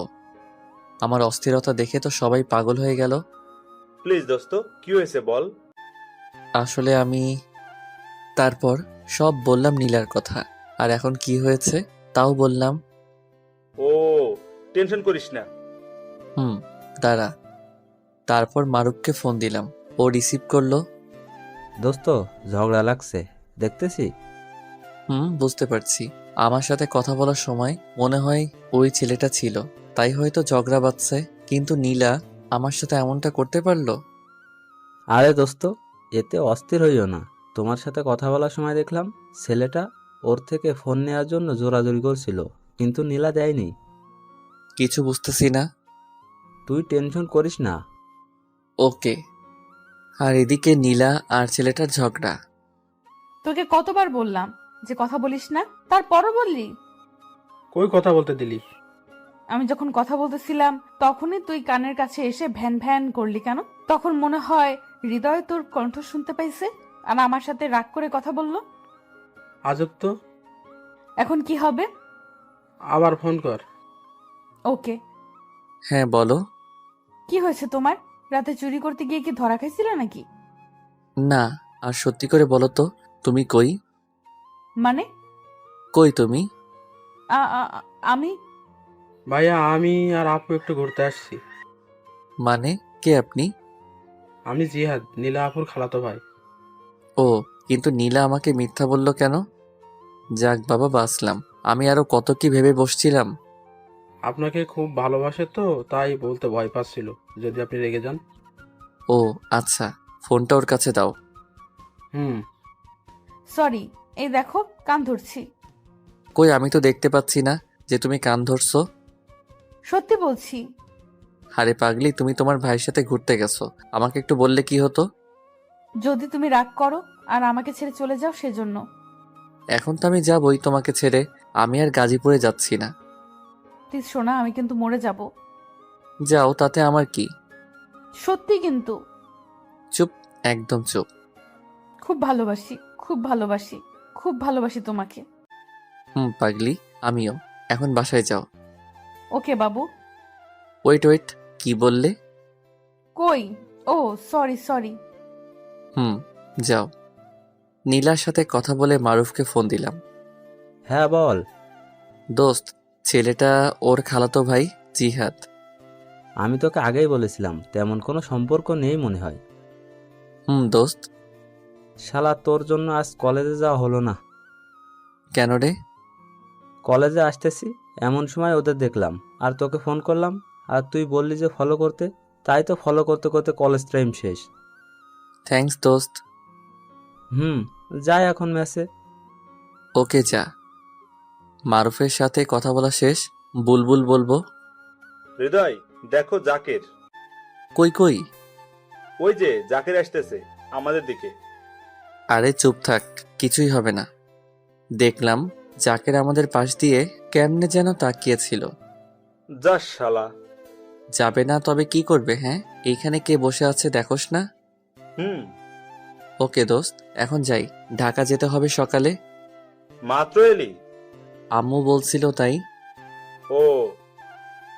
আমার অস্থিরতা দেখে তো সবাই পাগল হয়ে গেল। প্লিজ দোস্ত, কি হয়েছে বল। আসলে আমি তারপর সব বললাম নীলার কথা, আর এখন কি হয়েছে তাও বললাম। ও, টেনশন করিস না। দাঁড়া। তারপর মারুফকে ফোন দিলাম, ও রিসিভ করলো। দোস্ত, ঝগড়া লাগছে দেখতেছি। বুঝতে পারছি। আমার সাথে কথা বলার সময় মনে হয় ওই ছেলেটা ছিল, তাই হয়তো ঝগড়া বাঁধছে। কিন্তু নীলা আমার সাথে এমনটা করতে পারলো? আরে দোস্ত, এতে অস্থির হইও না। তোমার সাথে কথা বলার সময় দেখলাম ছেলেটা ওর থেকে ফোন নেওয়ার জন্য জোরাজোরি করছিল, কিন্তু নীলা দেয়নি। কিছু বুঝতেছি না। তুই টেনশন করিস না। ওকে। আর এদিকে নীলা আর ছেলেটার ঝগড়া। তোকে কতবার বললাম যে কথা বলিস না, তারপরও বললি। কই কথা বলতে দিলি? আমি যখন কথা বলতেছিলাম তখনই তুই কানের কাছে এসে ভ্যান ভ্যান করলি কেন? তখন মনে হয় হৃদয় তোর কণ্ঠ শুনতে পাইছে আর আমার সাথে রাগ করে কথা বলল। আজব তো। এখন কি হবে? আবার ফোন কর। ওকে। হ্যাঁ বলো। কি হয়েছে তোমার? রাতে চুরি করতে গিয়ে কি ধরা খাইছিলে নাকি? না, আর সত্যি করে বলো তো, তুমি কই? মানে? কই তুমি? আমি ভাইয়া, আমি আর আপু একটু ঘুরতে আসছি। মানে কে আপনি? আমি জিহাদ, নীলা আপুর খালাতো ভাই। ও, কিন্তু নীলা আমাকে মিথ্যা বলল কেন? যাক বাবা, বাঁচলাম। আমি আরো কত কি ভেবে বসছিলাম। আপনাকে খুব ভালোবাসে তো, তাই বলতে ভয় পাচ্ছিল যদি আপনি রেগে যান। ও আচ্ছা, ফোনটা ওর কাছে দাও। সরি, এই দেখো কান ধরছি। কই, আমি তো দেখতে পাচ্ছি না যে তুমি কান ধরছো। সত্যি বলছি। আরে পাগলি, তুমি তোমার ভাইয়ের সাথে ঘুরতে গেছো, আমাকে একটু বললে কি হতো? যদি তুমি রাগ করো আর আমাকে ছেড়ে চলে যাও সেজন্য। এখন তো আমি যাবই তোমাকে ছেড়ে। আমি আর গাজীপুরে যাচ্ছি না। প্লিজ শোনা, আমি কিন্তু মরে যাব। যাও, তাতে আমার কি? সত্যি কিন্তু। চুপ, একদম চুপ। খুব ভালোবাসি, খুব ভালোবাসি, খুব ভালোবাসি তোমাকে। পাগলি, আমিও। এখন বাসায় যাও। ওকে বাবু। ওয়েট ওয়েট, কি বললে? কই? ও সরি সরি। যাও। নীলার সাথে কথা বলে মারুফকে ফোন দিলাম। হ্যাঁ বল। দোস্ত, ছেলেটা ওর খালাতো ভাই জিহাদ। আমি তোকে আগেই বলেছিলাম তেমন কোনো সম্পর্ক নেই মনে হয়। দোস্ত। শালা, তোর জন্য আজ কলেজে যাওয়া হলো না। কেন রে? কলেজে আসতেছি এমন সময় ওদের দেখলাম আর তোকে ফোন করলাম, আর তুই বললি যে ফলো করতে, তাই তো ফলো করতে করতে কলেজ টাইম শেষ। থ্যাঙ্কস দোস্ত। যাই এখন ম্যাচে। ওকে যা। মারুফের সাথে কথা বলা শেষ। বুলবুল বলবো। হৃদয়, দেখো জাকের। কই কই? ওই যে জাকের আসতেছে আমাদের দিকে। আরে চুপ থাক, কিছুই হবে না। দেখলাম জাকের আমাদের পাশ দিয়ে কেমনে যেন তাকিয়েছিল। যা শালা। যাবে না তবে কি করবে? হ্যাঁ, এইখানে কে বসে আছে দেখোস না? ওকে দোস্ত, এখন যাই। ঢাকা যেতে হবে সকালে। মাত্র এলি? আম্মু বলছিল তাই। ও।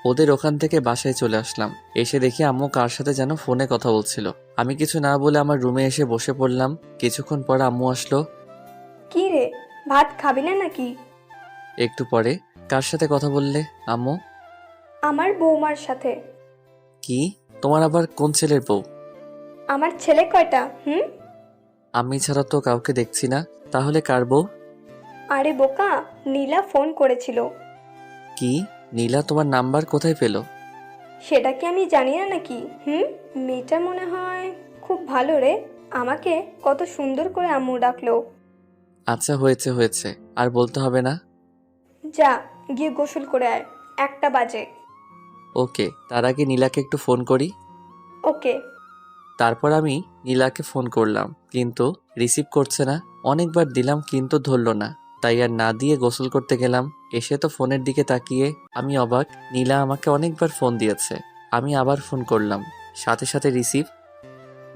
ওদের ওখান থেকে বাসায় চলে আসলাম। এসে দেখি আম্মু কার সাথে যেন ফোনে কথা বলছিল। আমি কিছু না বলে আমার রুমে এসে বসে পড়লাম। কিছুক্ষণ পর আম্মু আসলো। কি রে, ভাত খাবি না নাকি? একটু পরে। কার সাথে কথা বললে আম্মু? আমার বৌমার সাথে। কি? তোমার আবার কোন ছেলের বউ? আমার ছেলে কয়টা? আমি ছাড়া তো কাউকে দেখছি না, তাহলে কার বউ? আরে বোকা, নীলা ফোন করেছিল। কি? নীলা তোমার নাম্বার কোথায় পেল? সেটা কি আমি জানি না নাকি? মেয়েটা মনে হয় খুব ভালো রে, আমাকে কত সুন্দর করে আম্মু ডাকলো। আচ্ছা, হয়েছে হয়েছে, আর বলতে হবে না। যা গিয়ে গোসল করে আয়, 1টা বাজে। ওকে, তার আগে নীলাকে একটু ফোন করি। ওকে। তারপর আমি নীলাকে ফোন করলাম, কিন্তু রিসিভ করছে না। অনেকবার দিলাম কিন্তু ধরলো না। তাই আর না দিয়ে গোসল করতে গেলাম। এসে তো ফোনের দিকে তাকিয়ে আমি অবাক। নীলা আমাকে অনেকবার ফোন দিয়েছে। আমি আবার ফোন করলাম, সাথে সাথে রিসিভ।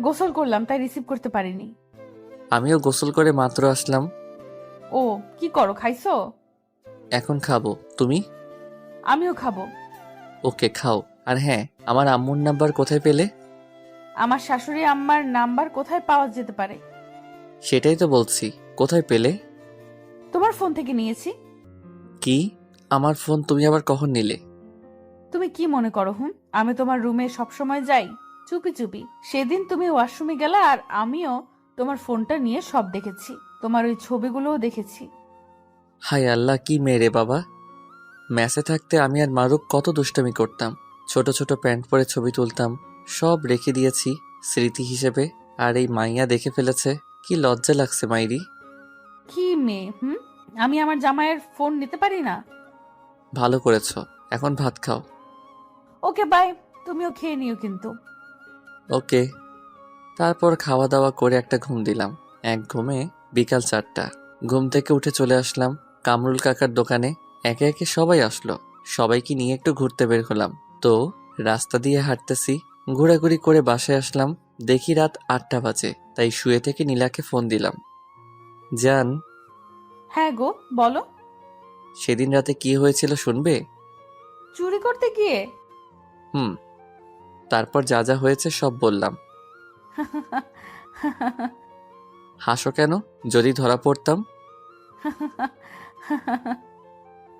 গোসল করলাম তাই রিসিভ করতে পারিনি। আমিও গোসল করে মাত্র আসলাম। ও কি করো, খাইছো? এখন খাবো, তুমি? আমিও খাবো। ওকে খাও। আর হ্যাঁ, আমার আম্মুর নাম্বার কোথায় পেলে? আমার শাশুড়ি আম্মার নাম্বার কোথায় পাওয়া যেতে পারে? সেটাই তো বলছি, কোথায় পেলে? তোমার ফোন থেকে নিয়েছি। কি? আমার ফোন তুমি আবার কখন নিলে? তুমি কি মনে করো আমি তোমার রুমে সবসময় যাই চুপি চুপি? সেদিন তুমি ওয়াশরুমে গেলা আর আমিও তোমার ফোনটা নিয়ে সব দেখেছি, তোমার ওই ছবিগুলোও দেখেছি। হায় আল্লাহ, কি মেরে বাবা! ম্যাচে থাকতে আমি আর মারুক কত দুষ্টামি করতাম। ছোট ছোট প্যান্ট পরে ছবি তুলতাম, সব রেখে দিয়েছি স্মৃতি হিসেবে। আর এই মাইয়া দেখে ফেলেছে, কি লজ্জা লাগছে মাইরি। কি মেয়ে আমি আমার জামাইয়ের ফোন নিতে পারি না? ভালো করেছো, এখন ভাত খাও। ওকে বাই, তুমিও খেয়ে নিও কিন্তু। ওকে। তারপর খাওয়া দাওয়া করে একটা ঘুম দিলাম। এক ঘুমে বিকাল 4টা। ঘুম থেকে উঠে চলে আসলাম কামরুল কাকার দোকানে। একে একে সবাই আসলো, সবাইকে নিয়ে একটু ঘুরতে বের হলাম। তো রাস্তা দিয়ে হাঁটতেছি, ঘোরাঘুরি করে বাসায় আসলাম। দেখি রাত 8টা বাজে, তাই শুয়ে থেকে নীলাকে ফোন দিলাম। জান, হ্যাঁ গো, বলো। সেদিন রাতে কি হয়েছিল শুনবে? চুরি করতে গিয়ে? তারপর যা যা হয়েছে সব বললাম। হাসো কেন? যদি ধরা পড়তাম?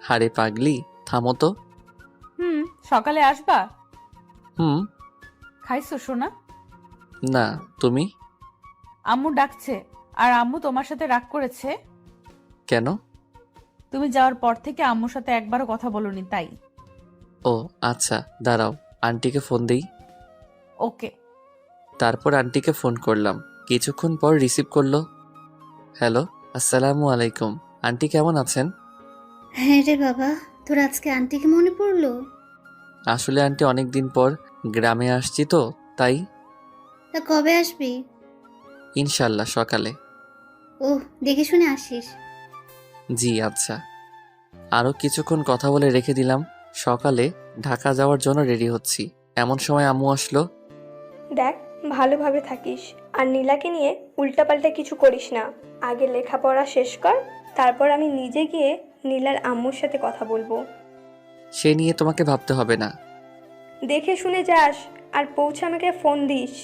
হারে পাগলি, থামো তো। সকালে আসবা? হুম। খাইছো সোনা? না, তুমি? আম্মু ডাকছে। আর আম্মু তোমার সাথে রাগ করেছে। কেন? তুমি যাওয়ার পর থেকে আম্মুর সাথে একবারও কথা বলনি তাই। ও আচ্ছা, দাঁড়াও, আন্টিকে ফোন দেই। ওকে। তারপর আন্টিকে ফোন করলাম। কিছুক্ষণ পর রিসিভ করলো। হ্যালো, আসসালামু আলাইকুম। আন্টি কেমন আছেন? হ্যাঁ রে বাবা, তোর আজকে আন্টিকে মনে পড়লো? আসলে আন্টি অনেকদিন পর গ্রামে আসছি তো তাই। তা কবে আসবি? ইনশাল্লাহ সকালে। ও, দেখে শুনে আসিস। জি আচ্ছা। আরও কিছুক্ষণ কথা বলে রেখে দিলাম। সকালে ঢাকা যাওয়ার জন্য রেডি হচ্ছি, এমন সময় আম্মু আসলো। দেখ, ভালোভাবে থাকিস আর নীলাকে নিয়ে উল্টাপাল্টা কিছু করিস না। আগে লেখাপড়া শেষ কর, তারপর আমি নিজে গিয়ে নীলার আম্মুর সাথে কথা বলবো। সে নিয়ে তোমাকে ভাবতে হবে না। দেখে শুনে যাস আর পৌঁছে আমাকে ফোন দিস।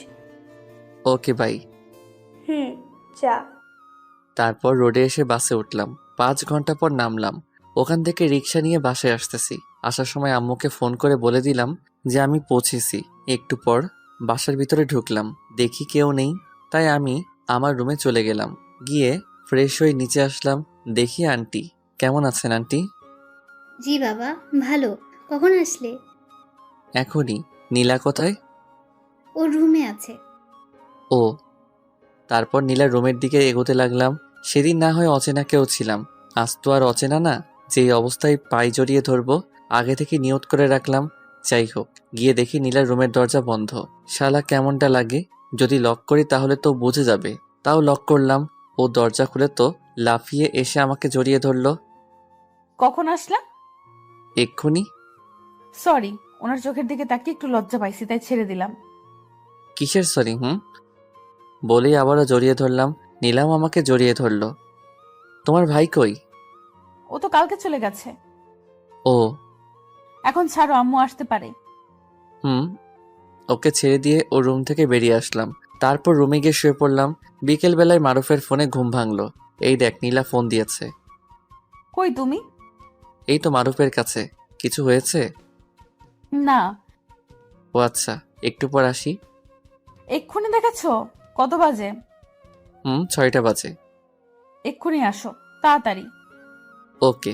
Okay bye. যা। তারপর রোডে এসে বাসে উঠলাম। 5 ঘন্টা পর নামলাম। ওখান থেকে রিক্সা নিয়ে বাসায় আসতেছি। আসার সময় আম্মুকে ফোন করে বলে দিলাম যে আমি পৌঁছেছি। একটু পর বাসার ভিতরে ঢুকলাম, দেখি কেউ নেই, তাই আমি আমার রুমে চলে গেলাম। গিয়ে ফ্রেশ হয়ে নিচে আসলাম, দেখি আন্টি। কেমন আছেন আন্টি? জি বাবা, ভালো। কখন আসলে? এখনই। নীলা কোথায়? ওর রুমে আছে। ও। তারপর নীলার রুমের দিকে এগোতে লাগলাম। সেদিন না হয় অচেনা কেউ ছিলাম, আজ তো আর অচেনা না। যেই অবস্থায় পায়ে জড়িয়ে ধরবো আগে থেকে নিয়ত করে রাখলাম। যাই হোক, গিয়ে দেখি নীলার রুমের দরজা বন্ধ। শালা কেমনটা লাগে, যদি লক করি তাহলে তো বুঝে যাবে। তাও লক করলাম। ও দরজা খুলে তো লাফিয়ে এসে আমাকে জড়িয়ে ধরলো। কখন আসলা? এক্ষুনি। সরি, ওনার চোখের দিকে তাকিয়ে একটু লজ্জা পাইছি তাই ছেড়ে দিলাম। কিসের সরি? বলেই আবারও জড়িয়ে ধরলাম। নীলাম আমাকে জড়িয়ে ধরলো। তোমার ভাই কই? ও তো কালকে চলে গেছে। ও। এখন ছাড়ো, আম্মু আসতে পারে। ওকে ছেড়ে দিয়ে ও রুম থেকে বেরিয়ে আসলাম। তারপর রুমে গিয়ে শুয়ে পড়লাম। বিকেল বেলায় মারুফের ফোনে ঘুম ভাঙলো। এই দেখ, নীলা ফোন দিয়েছে। কই তুমি? এই তো মারুফের কাছে। কিছু হয়েছে? না। ও আচ্ছা, একটু পর আসি। এক্ষুনি দেখাচ্ছ? কত বাজে? 6টা বাজে। এক্ষুনি আসো, তাড়াতাড়ি। ওকে।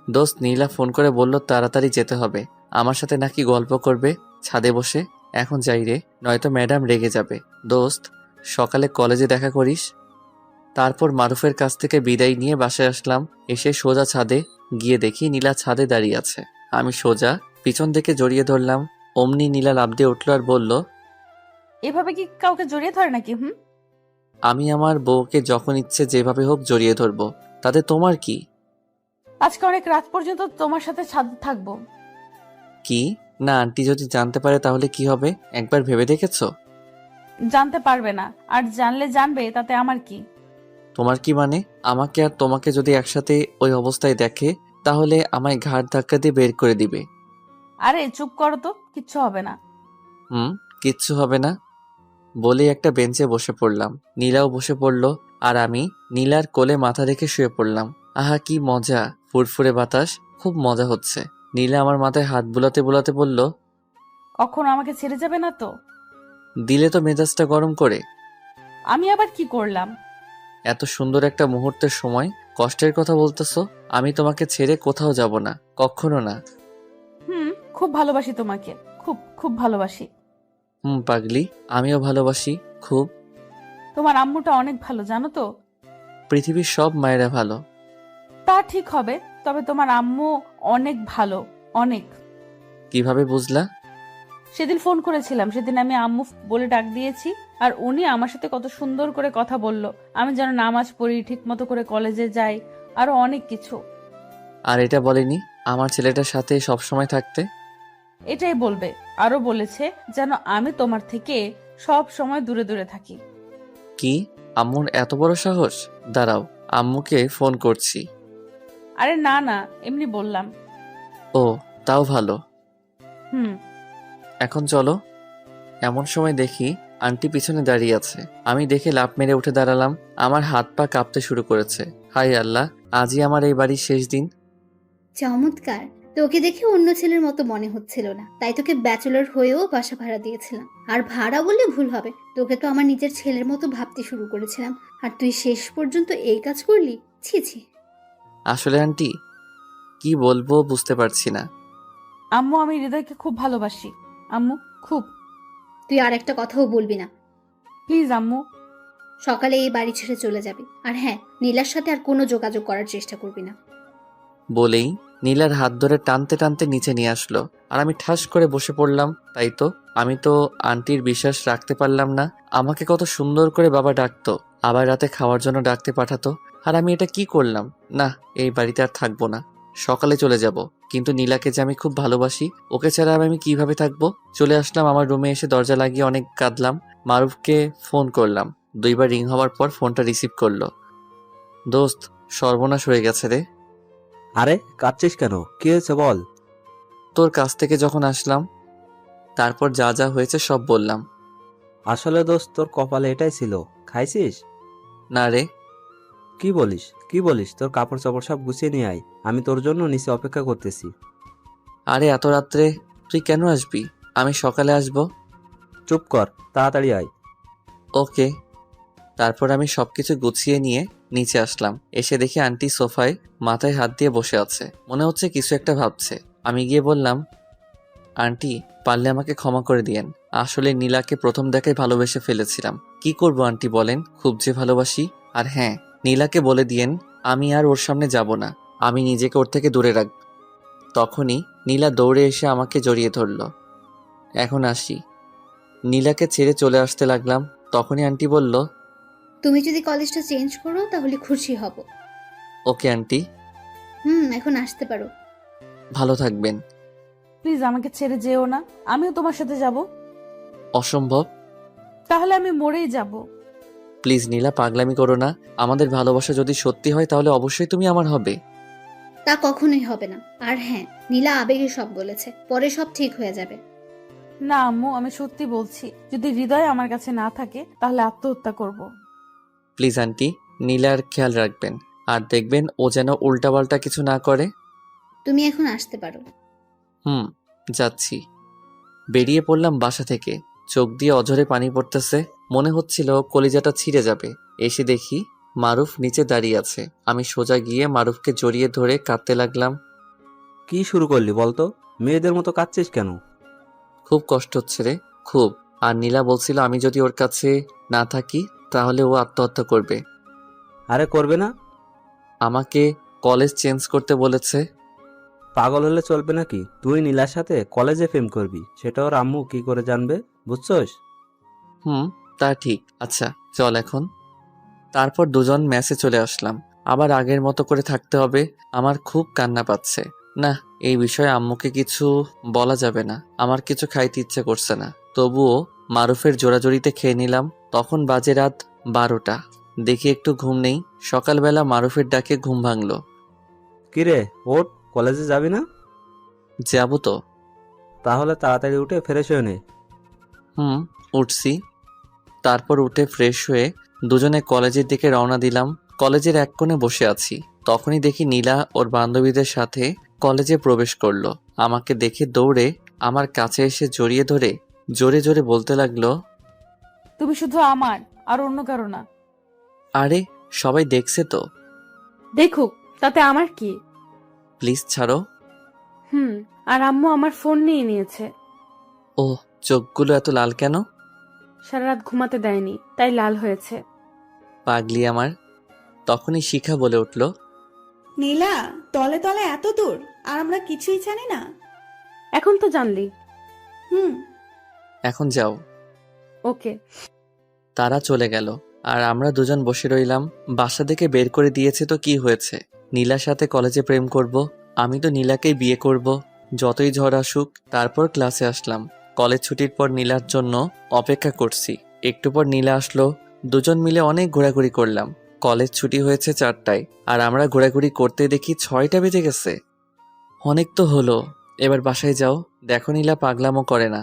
দোস্ত, নীলা ফোন করে বলল তাড়াতাড়ি যেতে হবে। আমার সাথে নাকি গল্প করবে ছাদে বসে। এখন যাই রে, নয়তো ম্যাডাম রেগে যাবে। দোস্ত, সকালে কলেজে দেখা করিস। তারপর মারুফের কাছ থেকে বিদায় নিয়ে বাসায় আসলাম। এসে সোজা ছাদে গিয়ে দেখি নীলা ছাদে দাঁড়িয়ে আছে। আমি সোজা পিছন থেকে জড়িয়ে ধরলাম। অমনি নীলা লাফ দিয়ে উঠল আর বলল, এভাবে কি কাউকে জড়িয়ে ধরে নাকি? আমি আমার বউকে যখন ইচ্ছে যেভাবে হোক জড়িয়ে ধরবো। তাতে তোমার কি? আজকে অনেক রাত পর্যন্ত তোমার সাথে ছাদে থাকবো। কি? না, আন্টি যদি জানতে পারে তাহলে কি হবে? একবার ভেবে দেখেছো? জানতে পারবে না, আর জানলে জানবে, তাতে আমার কি? তোমার কি মানে? আমাকে আর তোমাকে যদি একসাথে ওই অবস্থায় দেখে তাহলে আমায় ঘাড় ধাক্কা দিয়ে বের করে দিবে। আরে চুপ করো তো, কিচ্ছু হবে না। কিচ্ছু হবে না বলেই একটা বেঞ্চে বসে পড়লাম। নীলাও বসে পড়লো আর আমি নীলার কোলে মাথা রেখে শুয়ে পড়লাম। আহা কি মজা, ফুরফুরে বাতাস, খুব মজা হচ্ছে। নীলা আমার মাথায় হাত বুলাতে বুলাতে বলল, কখনো আমাকে ছেড়ে যাবে না তো? দিলে তো মেজাজটা গরম করে। আমি আবার কি করলাম? এত সুন্দর একটা মুহূর্তের সময় কষ্টের কথা বলতেছো? আমি তোমাকে ছেড়ে কোথাও যাব না, কখনো না। খুব ভালোবাসি তোমাকে, খুব খুব ভালোবাসি। পাগলি, আমিও ভালোবাসি খুব। তোমার আম্মুটা অনেক ভালো, জানো তো? পৃথিবীর সব মায়েরা ভালো। তা ঠিক হবে, তবে তোমার আম্মু অনেক ভালো, অনেক। কিভাবে বুঝলা? সেদিন ফোন করেছিলাম, সেদিন আমি আম্মু বলে ডাক দিয়েছি, আর উনি আমার সাথে কত সুন্দর করে কথা বলল। আমি যেন নামাজ পড়ি, ঠিক মতো করে কলেজে যাই, আরো অনেক কিছু। আর এটা বলেনি আমার ছেলেটার সাথে সবসময় থাকতে? এটাই বলবে, আরো বলেছে যেন আমি তোমার থেকে সব সময় দূরে দূরে থাকি। কি? আম্মুর এত বড় সাহস? দাঁড়াও, আম্মুকে ফোন করছি। আরে না না, এমনি বললাম। ও, তাও ভালো। হুম। এখন চলো। এমন সময় দেখি আন্টি পিছনে দাঁড়িয়ে আছে। আমি দেখে লাফ মেরে উঠে দাঁড়ালাম। আমার হাত পা কাঁপতে শুরু করেছে। হায় আল্লাহ, আজই আমার এই বাড়ির শেষ দিন। চমৎকার। তোকে দেখে অন্য ছেলের মতো মনে হচ্ছিল না, তাই তোকে ব্যাচেলর হয়েও বাসা ভাড়া দিয়েছিলাম। আর ভাড়া বললে ভুল হবে, তোকে তো আমার নিজের ছেলের মতো ভাবতে শুরু করেছিলাম, আর তুই শেষ পর্যন্ত এই কাজ করলি। ছি ছি। আসলে আন্টি, কি বলবো বুঝতে পারছি না। আম্মু, আমি হৃদয়কে খুব ভালোবাসি আম্মু, খুব। তুই আর একটা কথাও বলবি না। প্লিজ আম্মু। সকালে এই বাড়ি ছেড়ে চলে যাবি, আর হ্যাঁ, নীলার সাথে আর কোনো যোগাযোগ করার চেষ্টা করবি না। বলেই নীলার হাত ধরে টানতে টানতে নিচে নিয়ে আসলো, আর আমি ঠাস করে বসে পড়লাম। তাই তো, আমি তো আন্টির বিশ্বাস রাখতে পারলাম না। আমাকে কত সুন্দর করে বাবা ডাকতো, আবার রাতে খাওয়ার জন্য ডাকতে পাঠাতো, আর আমি এটা কি করলাম? না, এই বাড়িতে আর থাকবো না, সকালে চলে যাব। কিন্তু নীলাকে যে আমি খুব ভালোবাসি, ওকে ছাড়া আমি কিভাবে থাকবো? চলে আসলাম আমার রুমে, এসে দরজা লাগিয়ে অনেক কাঁদলাম। মারুফকে ফোন করলাম। 2 বার রিং হওয়ার পর ফোনটা রিসিভ করলো। দোস্ত, সর্বনাশ হয়ে গেছে রে। আরে কাঁদছিস কেন? কি হয়েছে বল। তোর কাছ থেকে যখন আসলাম, তারপর যা যা হয়েছে সব বললাম। আসলে দোস্ত, তোর কপালে এটাই ছিল। খাইছিস? না রে। কি বলিস, কি বলিস? তোর কাপড় চাপড় সব গুছিয়ে নিয়ে আয়, আমি তোর জন্য নিচে অপেক্ষা করতেছি। আরে এত রাত্রে তুই কেন আসবি? আমি সকালে আসব। চুপ কর, তাড়াতাড়ি আয়। ওকে। তারপর আমি সবকিছু গুছিয়ে নিয়ে নিচে আসলাম। এসে দেখি আন্টি সোফায় মাথায় হাত দিয়ে বসে আছে, মনে হচ্ছে কিছু একটা ভাবছে। আমি গিয়ে বললাম, আন্টি, পারলে আমাকে ক্ষমা করে দিয়েন। আসলে নীলাকে প্রথম দেখায় ভালোবেসে ফেলেছিলাম। কি করব আন্টি বলেন, খুব যে ভালোবাসি। আর হ্যাঁ, নীলাকে বলে দিয়েন আমি আর ওর সামনে যাব না, আমি নিজেকে ওর থেকে দূরে রাখব। তখনই নীলা দৌড়ে এসে আমাকে জড়িয়ে ধরল। এখন আসি। নীলাকে ছেড়ে চলে আসতে লাগলাম, তখনই আন্টি বলল, তুমি যদি কলেজটা চেঞ্জ করো তাহলে খুশি হব। Okay aunty. এখন আসতে পারো। ভালো থাকবেন। প্লিজ আমাকে ছেড়ে যেও না, আমিও তোমার সাথে যাব। অসম্ভব। তাহলে আমি মরেই যাব। প্লিজ নীলা, পাগলামি করো না। আমাদের ভালোবাসা যদি সত্যি হয় তাহলে অবশ্যই তুমি আমার হবে। তা কখনোই হবে না। আর হ্যাঁ, নীলা আবেগে সব বলেছে, পরে সব ঠিক হয়ে যাবে। না আম্মু, আমি সত্যি বলছি, যদি হৃদয় আমার কাছে না থাকে তাহলে আত্মহত্যা করব। প্লিজ আন্টি, নীলার খেয়াল রাখবেন, আর দেখবেন ও যেন উল্টাপাল্টা কিছু না করে। তুমি এখন আসতে পারো। যাচ্ছি। বেরিয়ে পড়লাম বাসা থেকে। চোখ দিয়ে অঝরে পানি পড়তেছে, মনে হচ্ছিল কলিজাটা ছিঁড়ে যাবে। এসে দেখি মারুফ নিচে দাঁড়িয়ে আছে। আমি সোজা গিয়ে মারুফকে জড়িয়ে ধরে কাঁদতে লাগলাম। কি শুরু করলি বলতো? মেয়েদের মতো কাঁদছিস কেন? খুব কষ্ট হচ্ছে রে, খুব। আর নীলা বলছিল আমি যদি ওর কাছে না থাকি তাহলে ও আত্মহত্যা করবে। আরে করবে না। আমাকে কলেজ চেঞ্জ করতে বলেছে। পাগল হলে চলবে নাকি? তুই নীলার সাথে কলেজে প্রেম করবি, সেটা ওর আম্মু কি করে জানবে? বুঝছস? তা ঠিক। আচ্ছা চল এখন। তারপর দুজন মেসে চলে আসলাম। আবার আগের মতো করে থাকতে হবে। আমার খুব কান্না পাচ্ছে। না, এই বিষয়ে আম্মুকে কিছু বলা যাবে না। আমার কিছু খাইতে ইচ্ছে করছে না। তবুও মারুফের জোরাজোরিতে খেয়ে নিলাম। তখন বাজে রাত 12টা। দেখি একটু ঘুম নেই। সকালবেলা মারুফের ডাকে ঘুম ভাঙলো। কিরে, ওঠ, কলেজে যাবি না? যাবো তো। তাহলে তাড়াতাড়ি উঠে ফ্রেশ হয়ে নে। উঠছি। তারপর উঠে ফ্রেশ হয়ে দুজনে কলেজের দিকে রওনা দিলাম। কলেজের এক কোণে বসে আছি। তখনই দেখি নীলা ওর বান্ধবীদের সাথে কলেজে প্রবেশ করলো। আমাকে দেখে দৌড়ে আমার কাছে এসে জড়িয়ে ধরে জোরে জোরে বলতে লাগলো, তুমি শুধু আমার, আর অন্য কারো না। আরে সবাই দেখছে তো। দেখুক, তাতে আমার কি? প্লিজ ছাড়ো। আর আম্মু আমার ফোন নিয়ে নিয়েছে। ও, চোখগুলো এত লাল কেন? সারা রাত ঘুমাতে দেয়নি, তাই লাল হয়েছে। পাগলি আমার। তখনই শিখা বলে উঠল, নীলা, তলে তলে এত দূর আর আমরা কিছুই জানি না। এখন তো জানলি। এখন যাও। ওকে। তারা চলে গেল আর আমরা দুজন বসে রইলাম। বাসা থেকে বের করে দিয়েছে তো কি হয়েছে? নীলার সাথে কলেজে প্রেম করব। আমি তো নীলাকেই বিয়ে করব, যতই ঝড় আসুক। তারপর ক্লাসে আসলাম। কলেজ ছুটির পর নীলার জন্য অপেক্ষা করছি। একটু পর নীলা আসলো। দুজন মিলে অনেক ঘোরাঘুরি করলাম। কলেজ ছুটি হয়েছে 4টায় আর আমরা ঘোরাঘুরি করতে দেখি 6টা বেজে গেছে। অনেক তো হলো, এবার বাসায় যাও। দেখো নীলা পাগলামো করে না।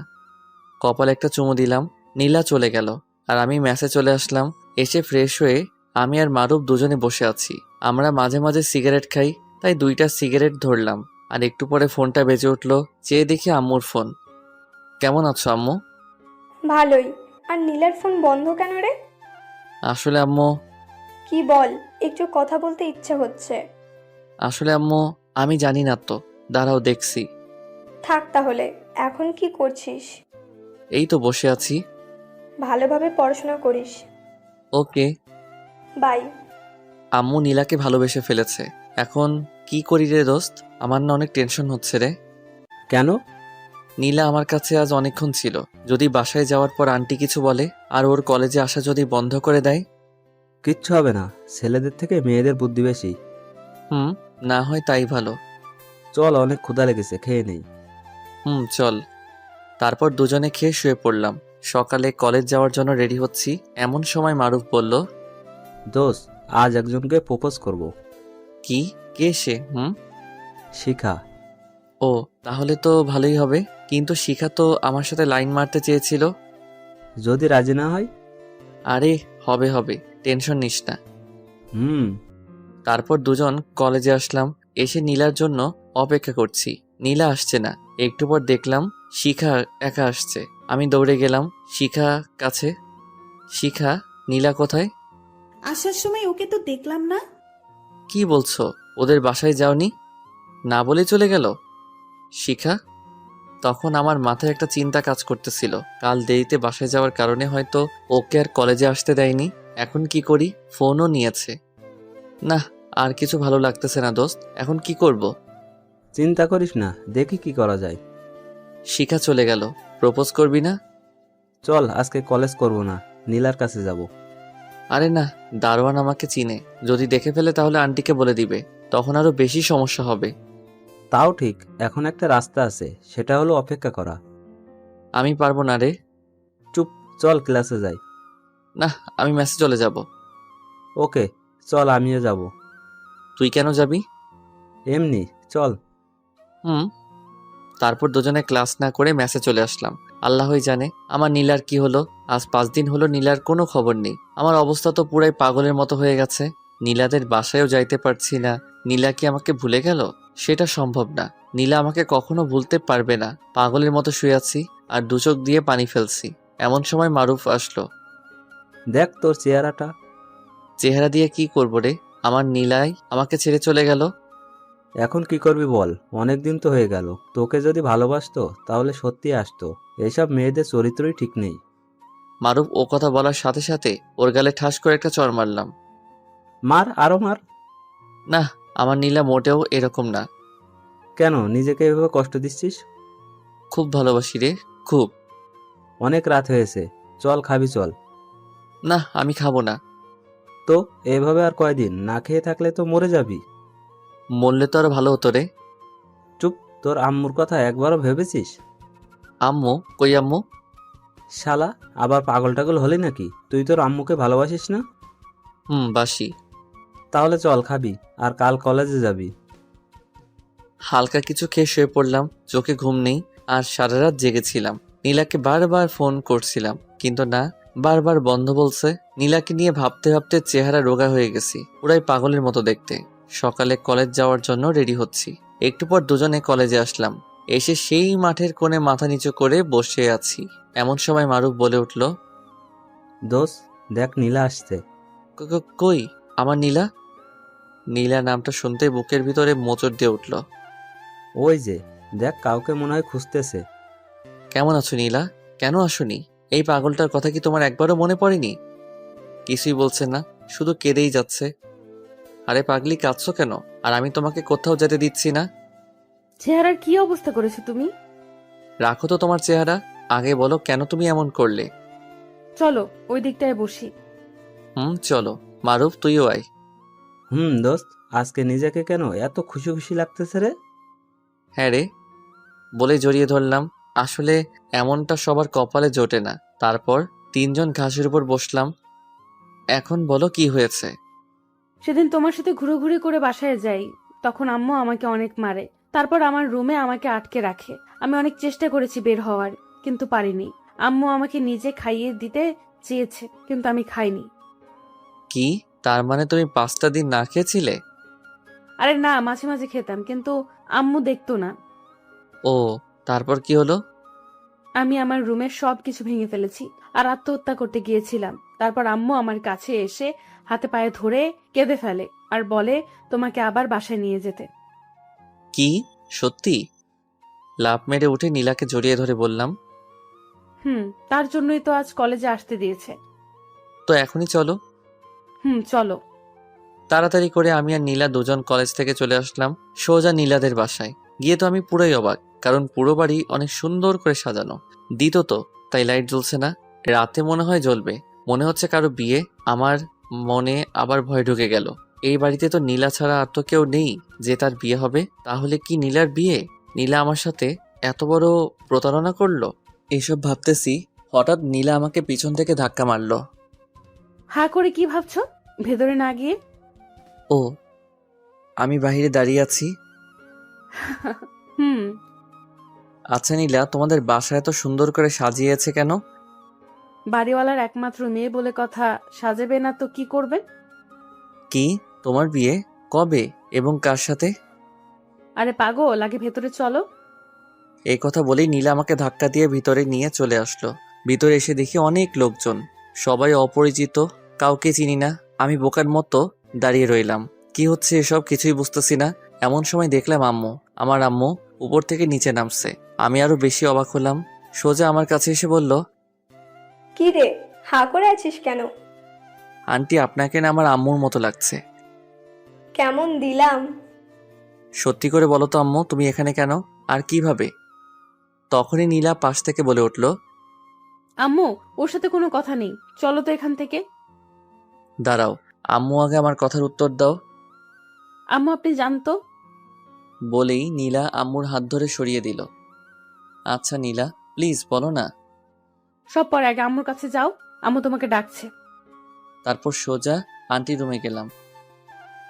কপালে একটা চুমু দিলাম। নীলা চলে গেল আর আমি ম্যাসে চলে আসলাম। এসে ফ্রেশ হয়ে আমি আর মারুফ দুজনে বসে আছি। আমরা মাঝে মাঝে সিগারেট খাই, তাই 2টা সিগারেট ধরলাম। আর একটু পরে ফোনটা বেজে উঠলো। চেয়ে দেখি আম্মুর ফোন। কেমন আছো আম্মু? ভালোই। আর নীলার ফোন বন্ধ কেন রে? আসলে আম্মু কি বল, একটু কথা বলতে ইচ্ছে হচ্ছে। আসলে আম্মু আমি জানি না তো, দাঁড়াও দেখছি। থাক তাহলে, এখন কি করছিস? এই তো বসে আছি। ভালোভাবে পড়াশোনা করিস। ওকে। বাই। আম্মু নীলাকে ভালোবেসে ফেলেছে। এখন কি করি রে দোস্ত? আমার না অনেক টেনশন হচ্ছে রে। কেন? নীলা আমার কাছে আজ অনেকক্ষণ ছিল। যদি বাসায় যাওয়ার পর আন্টি কিছু বলে আর ওর কলেজে আসা যদি বন্ধ করে দেয়? কিচ্ছু হবে না, ছেলেদের থেকে মেয়েদের বুদ্ধি বেশি। না হয় তাই ভালো। চল, অনেক ক্ষুধা লেগেছে, খেয়ে নেই। চল। তারপর দুজনে খেয়ে শুয়ে পড়লাম। সকালে কলেজ যাওয়ার জন্য রেডি হচ্ছি, এমন সময় মারুফ বলল, দোস্ত, আজ একজনকে প্রপোজ করব। কি? কে সে? শিখা। ও, তাহলে তো ভালোই হবে। কিন্তু শিখা তো আমার সাথে লাইন মারতে চেয়েছিল। যদি রাজি না হয়? আরে হবে হবে, টেনশন নিস না। তারপর দুজন কলেজে আসলাম। এসে নীলার জন্য অপেক্ষা করছি। নীলা আসছে না। একটু পর দেখলাম শিখা একা আসছে। আমি দৌড়ে গেলাম শিখা কাছে। শিখা, নীলা কোথায়? আসার সময় ওকে তো দেখলাম না। কি বলছো? ওদের বাসায় যাওনি? না বলে চলে গেল শিখা? তখন আমার মাথায় একটা চিন্তা কাজ করতেছিল। কাল দেরিতে বাসায় যাওয়ার কারণে হয়তো ওকে আর কলেজে আসতে দেয়নি। এখন কি করি? ফোনও নিয়েছে। না, আর কিছু ভালো লাগতেছে না দোস্ত। এখন কি করব? চিন্তা করিস না, দেখি কি করা যায়। শিখা চলে গেল। প্রপোজ করবি না? চল, আজকে কলেজ করব না, নীলার কাছে যাব। আরে না, দারোয়ান আমাকে চিনে। যদি দেখে ফেলে তাহলে আন্টিকে বলে দিবে। তখন আরো বেশি সমস্যা হবে। তাও ঠিক, এখন একটা রাস্তা আছে, সেটা হলো অপেক্ষা করা। আমি পারবো না রে। চুপ, চল ক্লাসে যাই। না, আমি মেসে চলে যাব। ওকে, চল, আমিও যাব। তুই কেন যাবি? এমনি, চল। তারপর দুজনে ক্লাস না করে মেসে চলে আসলাম। আল্লাহই জানে আমার নীলার কি হলো। আজ 5 দিন হলো নীলার কোনো খবর নেই। আমার অবস্থা তো পুরাই পাগলের মতো হয়ে গেছে। নীলাদের বাসায়ও যাইতে পারছি না। নীলা কি আমাকে ভুলে গেল? সেটা সম্ভব না। নীলা আমাকে কখনো ভুলতে পারবে না। পাগলের মতো শুয়ে আছি আর 2 চোখ দিয়ে পানি ফেলছি। এমন সময় মারুফ আসলো। দেখ তোর চেহারাটা। চেহারা দিয়ে কি করব রে? আমার নীলাই আমাকে ছেড়ে চলে গেল। এখন কি করবি বল? অনেক দিন তো হয়ে গেল। তোকে যদি ভালোবাসতো তাহলে সত্যি আসতো। এইসব মেয়েদের চরিত্রই ঠিক নেই। মারুফ ও কথা বলার সাথে সাথে ওর গালে ঠাস করে একটা চড় মারলাম। মার, আরো মার। না, আমার নীলা মোটেও এরকম না। কেন নিজেকে এভাবে কষ্ট দিচ্ছিস? খুব ভালোবাসি রে, খুব। অনেক রাত হয়েছে, চল খাবি চল। না, আমি খাবো না। তো এভাবে আর কয়দিন না খেয়ে থাকলে তো মরে যাবি। মরলে তো আরো ভালো হতো রে। চুপ, তোর আম্মুর কথা একবারও ভেবেছিস? আম্মু? কই আম্মু? শালা, আবার পাগল টাগল হলি নাকি? তুই তোর আম্মুকে ভালোবাসিস না? বাসি। তাহলে চল খাবি, আর কাল কলেজে যাবি। হালকা কিছু খেয়ে শুয়ে পড়লাম, চোখে ঘুম নেই, আর সারা রাত জেগেছিলাম। নীলাকে বারবার ফোন করছিলাম, কিন্তু না, বারবার বন্ধ বলছে। নীলাকে নিয়ে ভাবতে ভাবতে চেহারা রোগা হয়ে গেছি, পুরাই পাগলের মতো দেখতে। সকালে কলেজ যাওয়ার জন্য রেডি হচ্ছি। একটু পর দুজনে কলেজে আসলাম। এসে সেই মাঠের কোণে মাথা নিচু করে বসে আছি। এমন সময় মারুফ বলে উঠল, দোস্ত দেখ, নীলা আসছে। কই আমার নীলা? নীলা নামটা শুনতে বুকের ভিতরে মোচড় দিয়ে উঠল। ওই যে দেখ, কাউকে মনে হয় খুঁজতেছে। কেমন আছো নীলা? কেন আসোনি? এই পাগলটার কথা কি তোমার একবারও মনে পড়েনি? কিছুই বলছে না, শুধু কেঁদেই যাচ্ছে। আরে পাগলি, কাঁদছো কেন? আর আমি তোমাকে কোথাও যেতে দিচ্ছি না। চেহারার কি অবস্থা করেছো তুমি? রাখো তো তোমার চেহারা, আগে বলো কেন তুমি এমন করলে। চলো ওই দিকটায় বসি। চলো। মারুফ, তুইও আয়। দোস্ত, আজকে নিজেকে কেন এত খুশি খুশি লাগতেছে রে? হ্যাঁ রে, বলে জড়িয়ে ধরলাম। আসলে এমনটা সবার কপালে জোটে না। তারপর তিনজন ঘাসের উপর বসলাম। এখন বলো কি হয়েছে? সেদিন তোমার সাথে ঘুরোঘুরি করে বাসায় যাই, তখন আম্মু আমাকে অনেক মারে। তারপর আমার রুমে আমাকে আটকে রাখে। আমি অনেক চেষ্টা করেছি বের হওয়ার, কিন্তু পারিনি। আম্মু আমাকে নিজে খাইয়ে দিতে চেয়েছে, কিন্তু আমি খাইনি। কি, তার মানে তুমি 5টা দিন না খেয়েছিলে? আরে না, মাঝে মাঝে খেতাম, কিন্তু আম্মু দেখতো না। ও, তারপর কি হলো? আমি আমার রুমের সবকিছু ভেঙে ফেলেছি আর আত্মহত্যা করতে গিয়েছিলাম। তারপর আম্মু আমার কাছে এসে হাতে পায়ে ধরে কেঁদে ফেলে আর বলে তোমাকে আবার বাসায় নিয়ে যেতে। কি, সত্যি? লাফ মেরে উঠে নীলাকে জড়িয়ে ধরে বললাম, তার জন্যই তো আজ কলেজে আসতে দিয়েছে। তো এখনই চলো। চলো। তাড়াতাড়ি করে আমি আর নীলা দুজন কলেজ থেকে চলে আসলাম সোজা নীলাদের বাসায়। গিয়ে তো আমি পুরোই অবাক, কারণ পুরো বাড়ি অনেক সুন্দর করে সাজানো। দিত তো, তাই লাইট জ্বলছে না। রাতে মনে হয় জ্বলবে, মনে হচ্ছে কারো বিয়ে। আমার মনে আবার ভয় ঢুকে গেল। এই বাড়িতে তো নীলা ছাড়া আর তো কেউ নেই যে তার বিয়ে হবে। তাহলে কি নীলার বিয়ে? নীলা আমার সাথে এত বড় প্রতারণা করলো? এসব ভাবতেছি, হঠাৎ নীলা আমাকে পিছন থেকে ধাক্কা মারলো। হা করে কি ভাবছো ভেতরে না গিয়ে? ও, আমি বাইরে দাঁড়িয়ে আছি। আচ্ছা নীলা, তোমাদের বাসা এত সুন্দর করে সাজিয়েছে কেন? বাড়িওয়ালার একমাত্র মেয়ে বলে কথা, সাজাবে না তো কি করবে? কি, তোমার বিয়ে কবে এবং কার সাথে? আরে পাগল, আগে ভেতরে চলো। এই কথা বলেই নীলা আমাকে ধাক্কা দিয়ে ভিতরে নিয়ে চলে আসলো। ভিতরে এসে দেখি অনেক লোকজন, সবাই অপরিচিত, কাউকে চিনি না। আমি বোকার মতো দাঁড়িয়ে রইলাম। কি হচ্ছে এসব কিছুই বুঝতেছি না। এমন সময় দেখলাম আমার আম্মু উপর থেকে নিচে নামছে। আমি আরো বেশি অবাক হলাম। সোজা আমার কাছে এসে বলল, কি রে, হা করে আছিস কেন? আন্টি, আপনাকে না আমার আম্মুর মতো লাগছে। কেমন দিলাম? সত্যি করে বলো তো আম্মু, তুমি এখানে কেন আর কিভাবে? তখনই নীলা পাশ থেকে বলে উঠল, আম্মু, ওর সাথে কোনো কথা নেই, চলো তো এখান থেকে। দাঁড়াও, আম্মু আগে আমার কথার উত্তর দাও। আম্মু আপনি জানতো। বলেই নীলা আম্মুর হাত ধরে সরিয়ে দিল। আচ্ছা নীলা, প্লিজ বলো না। সব পরে, আগে আম্মুর কাছে যাও, আম্মু তোমাকে ডাকছে। তারপর সোজা আন্টির রুমে গেলাম।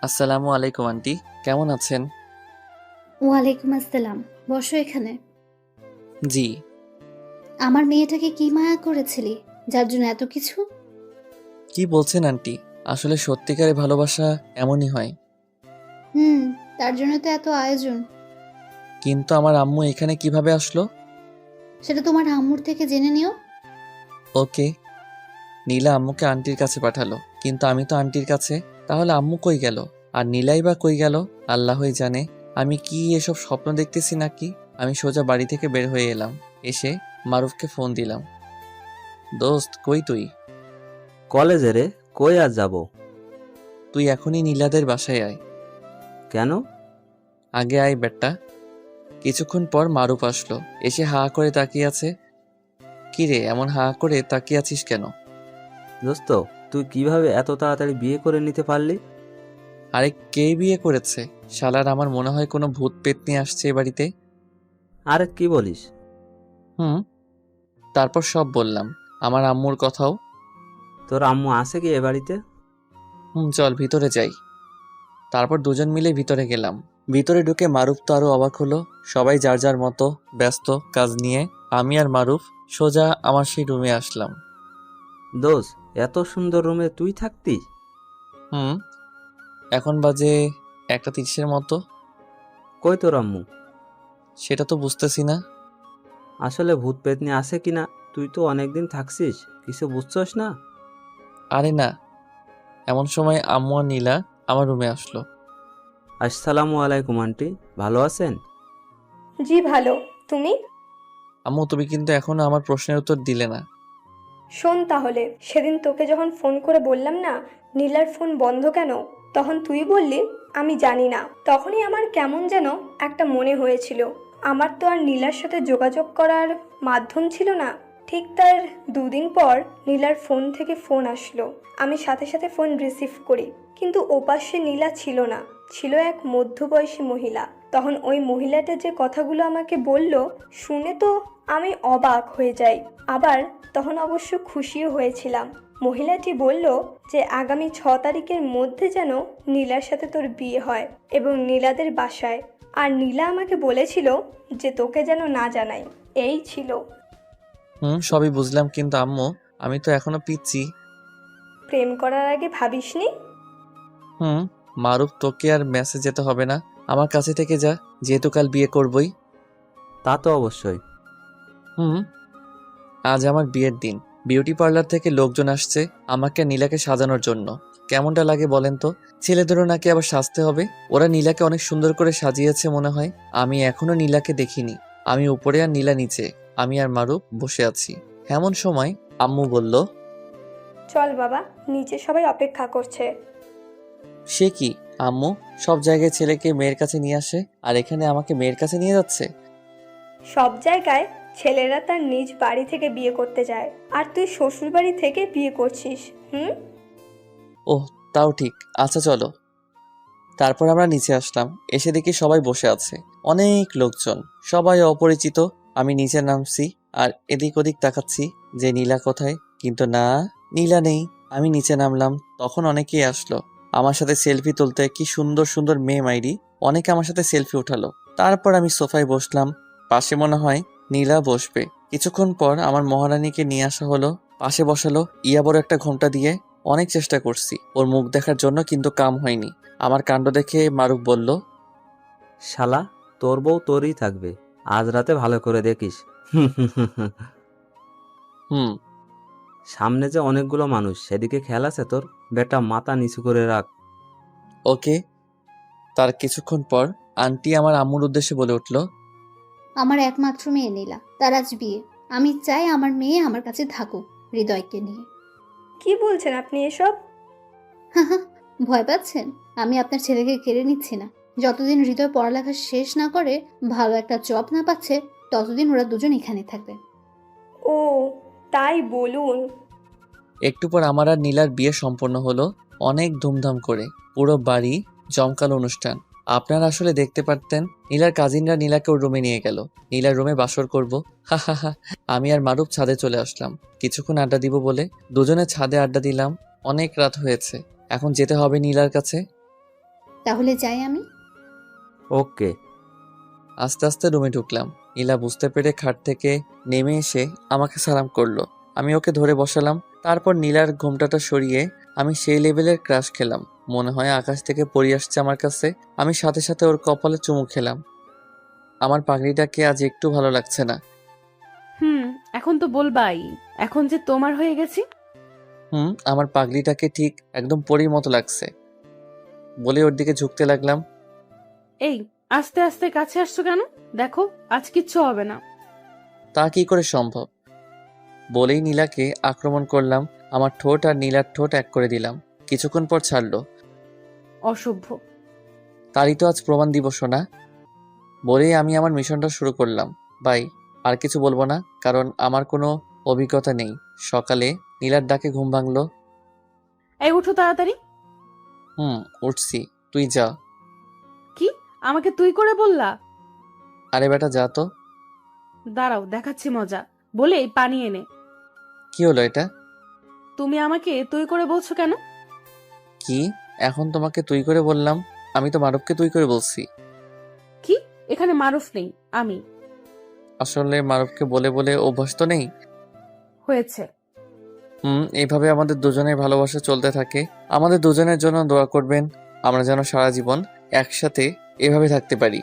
আসসালামু আলাইকুম আন্টি, কেমন আছেন? ওয়ালাইকুম আসসালাম, বসো এখানে। জি। আমার মেয়েটাকে কি মায়া করেছিলি যার জন্য এত কিছু? কি বলছেন আন্টি? আসলে সত্যিকারে ভালোবাসা এমনই হয়। তার জন্য তো এত আয়োজন। কিন্তু আমার আম্মু এখানে কিভাবে আসলো? সেটা তোমার আম্মুর থেকে জেনে নিও। ওকে। নীলা আম্মুকে আন্টির কাছে পাঠালো, কিন্তু আমি তো আন্টির কাছে। তাহলে আম্মু কই গেল? আর নীলাই বা কই গেল? আল্লাহই জানে। আমি কি এসব স্বপ্ন দেখতেছি নাকি? আমি সোজা বাড়ি থেকে বের হয়ে এলাম। এসে মারুফকে ফোন দিলাম। দোস্ত, কই তুই? কলেজে রে, কই আর যাব? তুই এখনই নীলাদের বাসায় আয়। কেন? আগে আয় বেটা। কিছুক্ষণ পর মারুফ আসলো, এসে হা করে তাকিয়ে আছে। কি রে, এমন হা করে তাকিয়ে আছিস কেন? দোস্ত, তুই কিভাবে এত তাড়াতাড়ি বিয়ে করে নিতে পারলি? আরে কে বিয়ে করেছে? শালার আমার মনে হয় কোনো ভূত পেতনি আসছে এ বাড়িতে। আরে কি বলিস? হুম, তারপর সব বললাম, আমার আম্মুর কথাও। তোর আম্মু আছে কি এ বাড়িতে? চল ভিতরে যাই। তারপর দুজন মিলে ভিতরে গেলাম। ভিতরে ঢুকে মারুফ তো আরো অবাক হলো। সবাই যার যার মতো ব্যস্ত কাজ নিয়ে। আমি আর মারুফ সোজা আমার সেই রুমে আসলাম। দোষ, এত সুন্দর রুমে তুই থাকতি? হুম, এখন বাজে 1:30 মতো। কই তোর আম্মু? সেটা তো বুঝতেছি না। আসলে ভূত পেতনি আছে কিনা, তুই তো অনেকদিন থাকছিস, কিছু বুঝছস না? আরে না, এমন সময় আম্মু আর নীলা আমার রুমে আসলো। আসসালামু আলাইকুম আন্টি, ভালো আছেন? জি ভালো, তুমি? আম্মু তুমি কিন্তু এখনো আমার প্রশ্নের উত্তর দিলে না। শোন তাহলে, সেদিন তোকে যখন ফোন করে বললাম না নীলার ফোন বন্ধ কেন, তখন তুই বললি আমি জানি না। তখনই আমার কেমন যেন একটা মনে হয়েছিল। আমার তো আর নীলার সাথে যোগাযোগ করার মাধ্যম ছিল না। ঠিক তার 2 দিন পর নীলার ফোন থেকে ফোন আসলো। আমি সাথে সাথে ফোন রিসিভ করি, কিন্তু ওপাশে নীলা ছিল না, ছিল এক মধ্যবয়সী মহিলা। তখন ওই মহিলাটা যে কথাগুলো আমাকে বলল, শুনে তো আমি অবাক হয়ে যাই, আবার তখন অবশ্য খুশিও হয়েছিলাম। মহিলাটি বলল যে আগামী 6 তারিখের মধ্যে যেন নীলার সাথে তোর বিয়ে হয় এবং নীলাদের বাসায়। আর নীলা আমাকে বলেছিল যে তোকে যেন না জানাই। এই ছিল। সবই বুঝলাম, কিন্তু আম্মু আমি তো এখনো পিচ্ছি। প্রেম করার আগে ভাবিসনি? মারুফ তোকে আর মেসেজ যেতে হবে না, আমার কাছে থেকে যা, যেহেতু কাল বিয়ে করবই। তা তো অবশ্যই। আজ আমার বিয়ের দিন। বিউটি পার্লার থেকে লোকজন আসছে আমাকে নীলাকে সাজানোর জন্য। কেমনটা লাগে বলেন তো? ছেলেদেরও নাকি আবার সাজতে হবে। ওরা নীলাকে অনেক সুন্দর করে সাজিয়েছে মনে হয়। আমি এখনো নীলাকে দেখিনি। আমি উপরে আর নীলা নিচে। আমি আর মারুফ বসে আছি। এমন সময় আম্মু বলল, চল বাবা, নিচে সবাই অপেক্ষা করছে। সে কি আম্মু, সব জায়গায় ছেলেকে মেয়ের কাছে নিয়ে আসে আর এখানে আমাকে মেয়ের কাছে নিয়ে যাচ্ছে? সব জায়গায় ছেলেরা তার নিজ বাড়ি থেকে বিয়ে করতে যায়, আর তুই শ্বশুর বাড়ি থেকে বিয়ে করছিস। ওহ, তাও ঠিক, আচ্ছা চলো। তারপর আমরা নিচে আসলাম। এসে দেখি সবাই বসে আছে, অনেক লোকজন, সবাই অপরিচিত। আমি নিচে নামছি আর এদিক ওদিক তাকাচ্ছি যে নীলা কোথায়, কিন্তু না, নীলা নেই। আমি নিচে নামলাম, তখন অনেকেই আসলো আমার সাথে সেলফি তুলতে। কি সুন্দর সুন্দর মেয়ে মাইরি, অনেকে আমার সাথে সেলফি উঠালো। তারপর আমি সোফায় বসলাম, পাশে মনে হয় নীলা বসবে। কিছুক্ষণ পর আমার মহারানীকে নিয়ে আসা হলো, পাশে বসালো। ইয়া বড় একটা ঘোমটা দিয়ে অনেক চেষ্টা করছি ওর মুখ দেখার জন্য, কিন্তু কাম হয়নি। আমার কাণ্ড দেখে মারুফ বলল, শালা, তোর বউ তোরই থাকবে, আজ রাতে ভালো করে দেখিস। সামনে যে অনেকগুলো মানুষ, সেদিকে খেয়াল আছে তোর? বেটা, মাথা নিচু করে রাখ। ওকে। তার কিছুক্ষণ পর আন্টি আমার আম্মুর উদ্দেশ্যে বলে উঠল, আমার একমাত্র মেয়ে নীলা, তার আজ বিয়ে। আমি চাই আমার মেয়ে আমার কাছে থাকুক হৃদয়কে নিয়ে। কি বলছেন আপনি এসব? ভয় পাচ্ছেন? আমি আপনার ছেলেকে কেড়ে নিচ্ছি না। যতদিন হৃদয় পড়ালেখা শেষ না করে ভালো একটা জব না পাচ্ছে, ততদিন ওরা দুজন এখানে থাকবে। ও তাই বলুন। একটু পর আমার আর নীলার বিয়ে সম্পন্ন হলো, অনেক ধুমধাম করে। পুরো বাড়ি জমকালো অনুষ্ঠান। আপনারা আসলে দেখতে পারতেন। নীলার কাজিনরা নীলাকে ওর রুমে নিয়ে গেল। নীলার রুমে বাসর করব। হা হা হা। আমি আর মারুফ ছাদে চলে আসলাম কিছুক্ষণ আড্ডা দিব বলে। দুজনে ছাদে আড্ডা দিলাম। অনেক রাত হয়েছে, এখন যেতে হবে নীলার কাছে। তাহলে যাই আমি। ওকে। আস্তে আস্তে রুমে ঢুকলাম। নীলা বুঝতে পেরে খাট থেকে নেমে এসে আমাকে সালাম করলো। আমি ওকে ধরে বসালাম। তারপর নীলার ঘোমটাটা সরিয়ে আমি সেই লেভেলের ক্রাশ খেলাম, মনে হয় আকাশ থেকে পড়ে আসছে আমার কাছে। আমি সাথে সাথে ওর কপালে চুমু খেলাম। আমার পাগড়িটাকে আজ একটু ভালো লাগছে না। এখন তো বলবাই, এখন যে তোমার হয়ে গেছি। আমার পাগড়িটাকে ঠিক একদম পরীর মতো লাগছে বলে ওর দিকে ঝুঁকতে লাগলাম। এই, আস্তে আস্তে কাছে আসছো কেন? দেখো, আজ কিচ্ছু হবে না। তা কি করে সম্ভব? বলেই নীলাকে আক্রমণ করলাম। আমার ঠোঁট আর নীলার ঠোঁট এক করে দিলাম। কিছুক্ষণ পর ছাড়লো। অসভ্য। তারই তো আজ প্রমাণ দিবস না। বলেই আমি আমার মিশনটা শুরু করলাম। বাই। আর কিছু বলবো না, কারণ আমার কোনো অভিজ্ঞতা নেই। সকালে নীলার ডাকে ঘুম ভাঙলো। এই উঠো তাড়াতাড়ি। উঠছি, তুই যা। কি আমাকে তুই করে বললা? আরে বেটা যা তো। দাঁড়াও দেখাচ্ছি মজা, বলে এই পানি এনে। কি হলো এটা? তুমি আমাকে তুই করে বলছো কেন? কি এখন তোমাকে তুই করে বললাম? আমি তো মারুফকে তুই করে বলছি। কি এখানে মারুফ নেই, আমি। আসলে মারুফকে বলে বলে অভ্যাস তো নেই। হয়েছে। এইভাবে আমাদের দুজনের ভালোবাসা চলতে থাকে। আমাদের দুজনের জন্য দোয়া করবেন, আমরা যেন সারা জীবন একসাথে এভাবে থাকতে পারি।